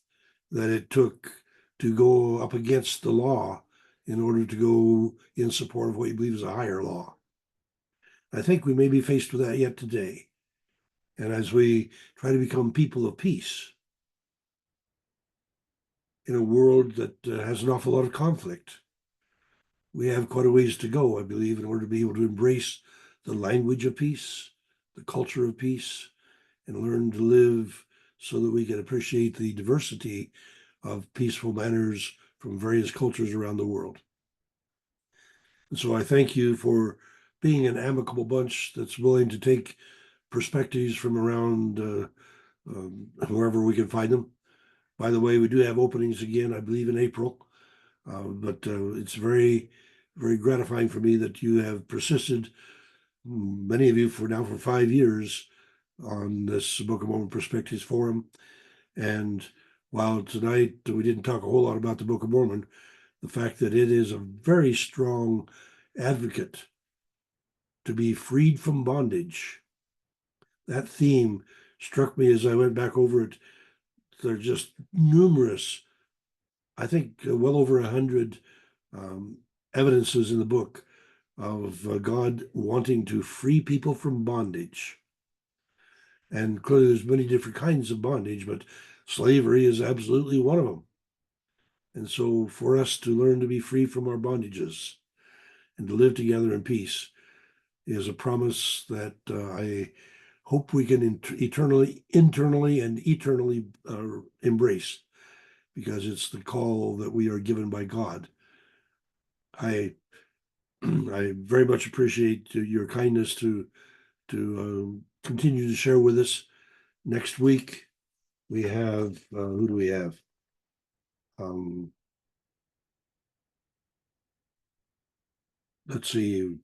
that it took to go up against the law in order to go in support of what you believe is a higher law. I think we may be faced with that yet today. And as we try to become people of peace in a world that has an awful lot of conflict, we have quite a ways to go, I believe, in order to be able to embrace the language of peace, the culture of peace, and learn to live so that we can appreciate the diversity of peaceful manners from various cultures around the world. And so I thank you for being an amicable bunch that's willing to take perspectives from around wherever we can find them. By the way, we do have openings again, I believe, in April. But it's very, very gratifying for me that you have persisted, many of you for 5 years, on this Book of Mormon Perspectives Forum. And while tonight we didn't talk a whole lot about the Book of Mormon, the fact that it is a very strong advocate to be freed from bondage, that theme struck me as I went back over it. There are just numerous, I think well over 100 evidences in the book of God wanting to free people from bondage. And clearly there's many different kinds of bondage, but slavery is absolutely one of them. And so for us to learn to be free from our bondages and to live together in peace is a promise that I hope we can internally and eternally embrace, because it's the call that we are given by God. I very much appreciate your kindness to continue to share with us. Next week we have who do we have? Let's see.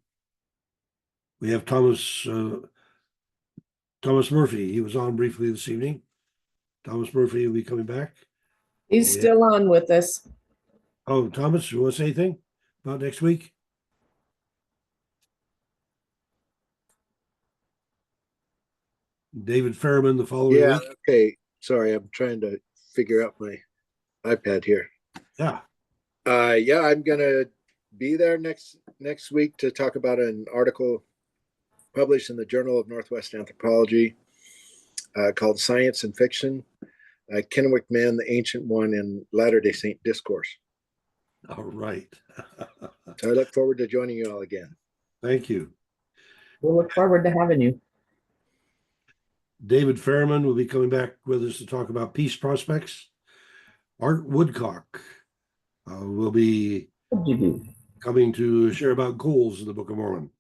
We have Thomas Murphy. He was on briefly this evening. Thomas Murphy will be coming back. He's still on with us. Oh, Thomas, you want to say anything about next week? David Fairman the following week. Okay. Sorry, I'm trying to figure out my iPad here. Yeah. I'm gonna be there next week to talk about an article published in the Journal of Northwest Anthropology called Science and Fiction, Kennewick Man, the Ancient One, and Latter-day Saint Discourse. All right. So I look forward to joining you all again. Thank you. We'll look forward to having you. David Fairman will be coming back with us to talk about peace prospects. Art Woodcock will be coming to share about goals in the Book of Mormon.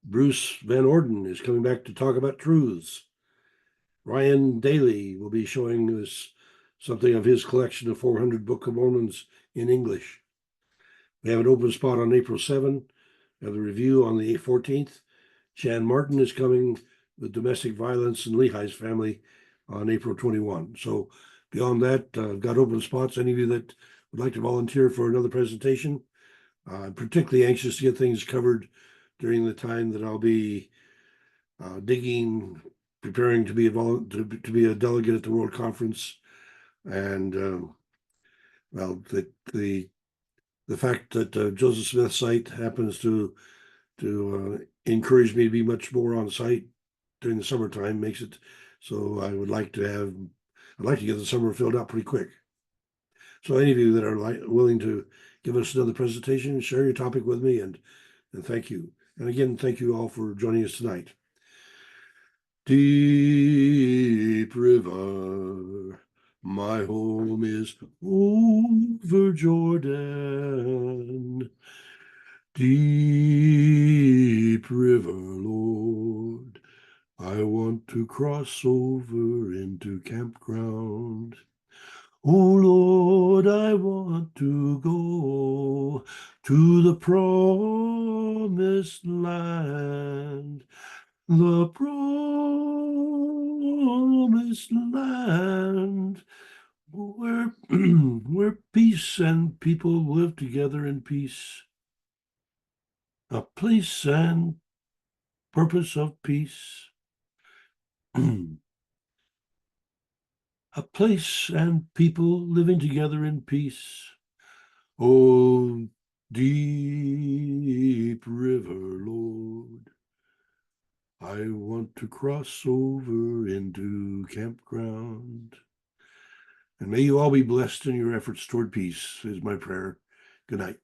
Bruce Van Orden is coming back to talk about truths. Ryan Daly will be showing us something of his collection of 400 Book of Mormons in English. We have an open spot on April 7. We have the review on the 14th. Chan Martin is coming with domestic violence and Lehi's family on April 21. So beyond that, I've got open spots. Any of you that would like to volunteer for another presentation, I'm particularly anxious to get things covered during the time that I'll be digging, preparing to be a delegate at the World Conference, and the fact that Joseph Smith's site happens to encourage me to be much more on site during the summertime makes it so I'd like to get the summer filled out pretty quick. So any of you that are willing to give us another presentation, share your topic with me, and thank you. And again, thank you all for joining us tonight. Deep river, my home is over Jordan. Deep river, Lord, I want to cross over into campground. Oh Lord, I want to go to the promised land, the promised land, where where peace and people live together in peace. a place and purpose of peace. A place and people living together in peace. Oh, deep river, Lord, I want to cross over into campground. And may you all be blessed in your efforts toward peace, is my prayer. Good night.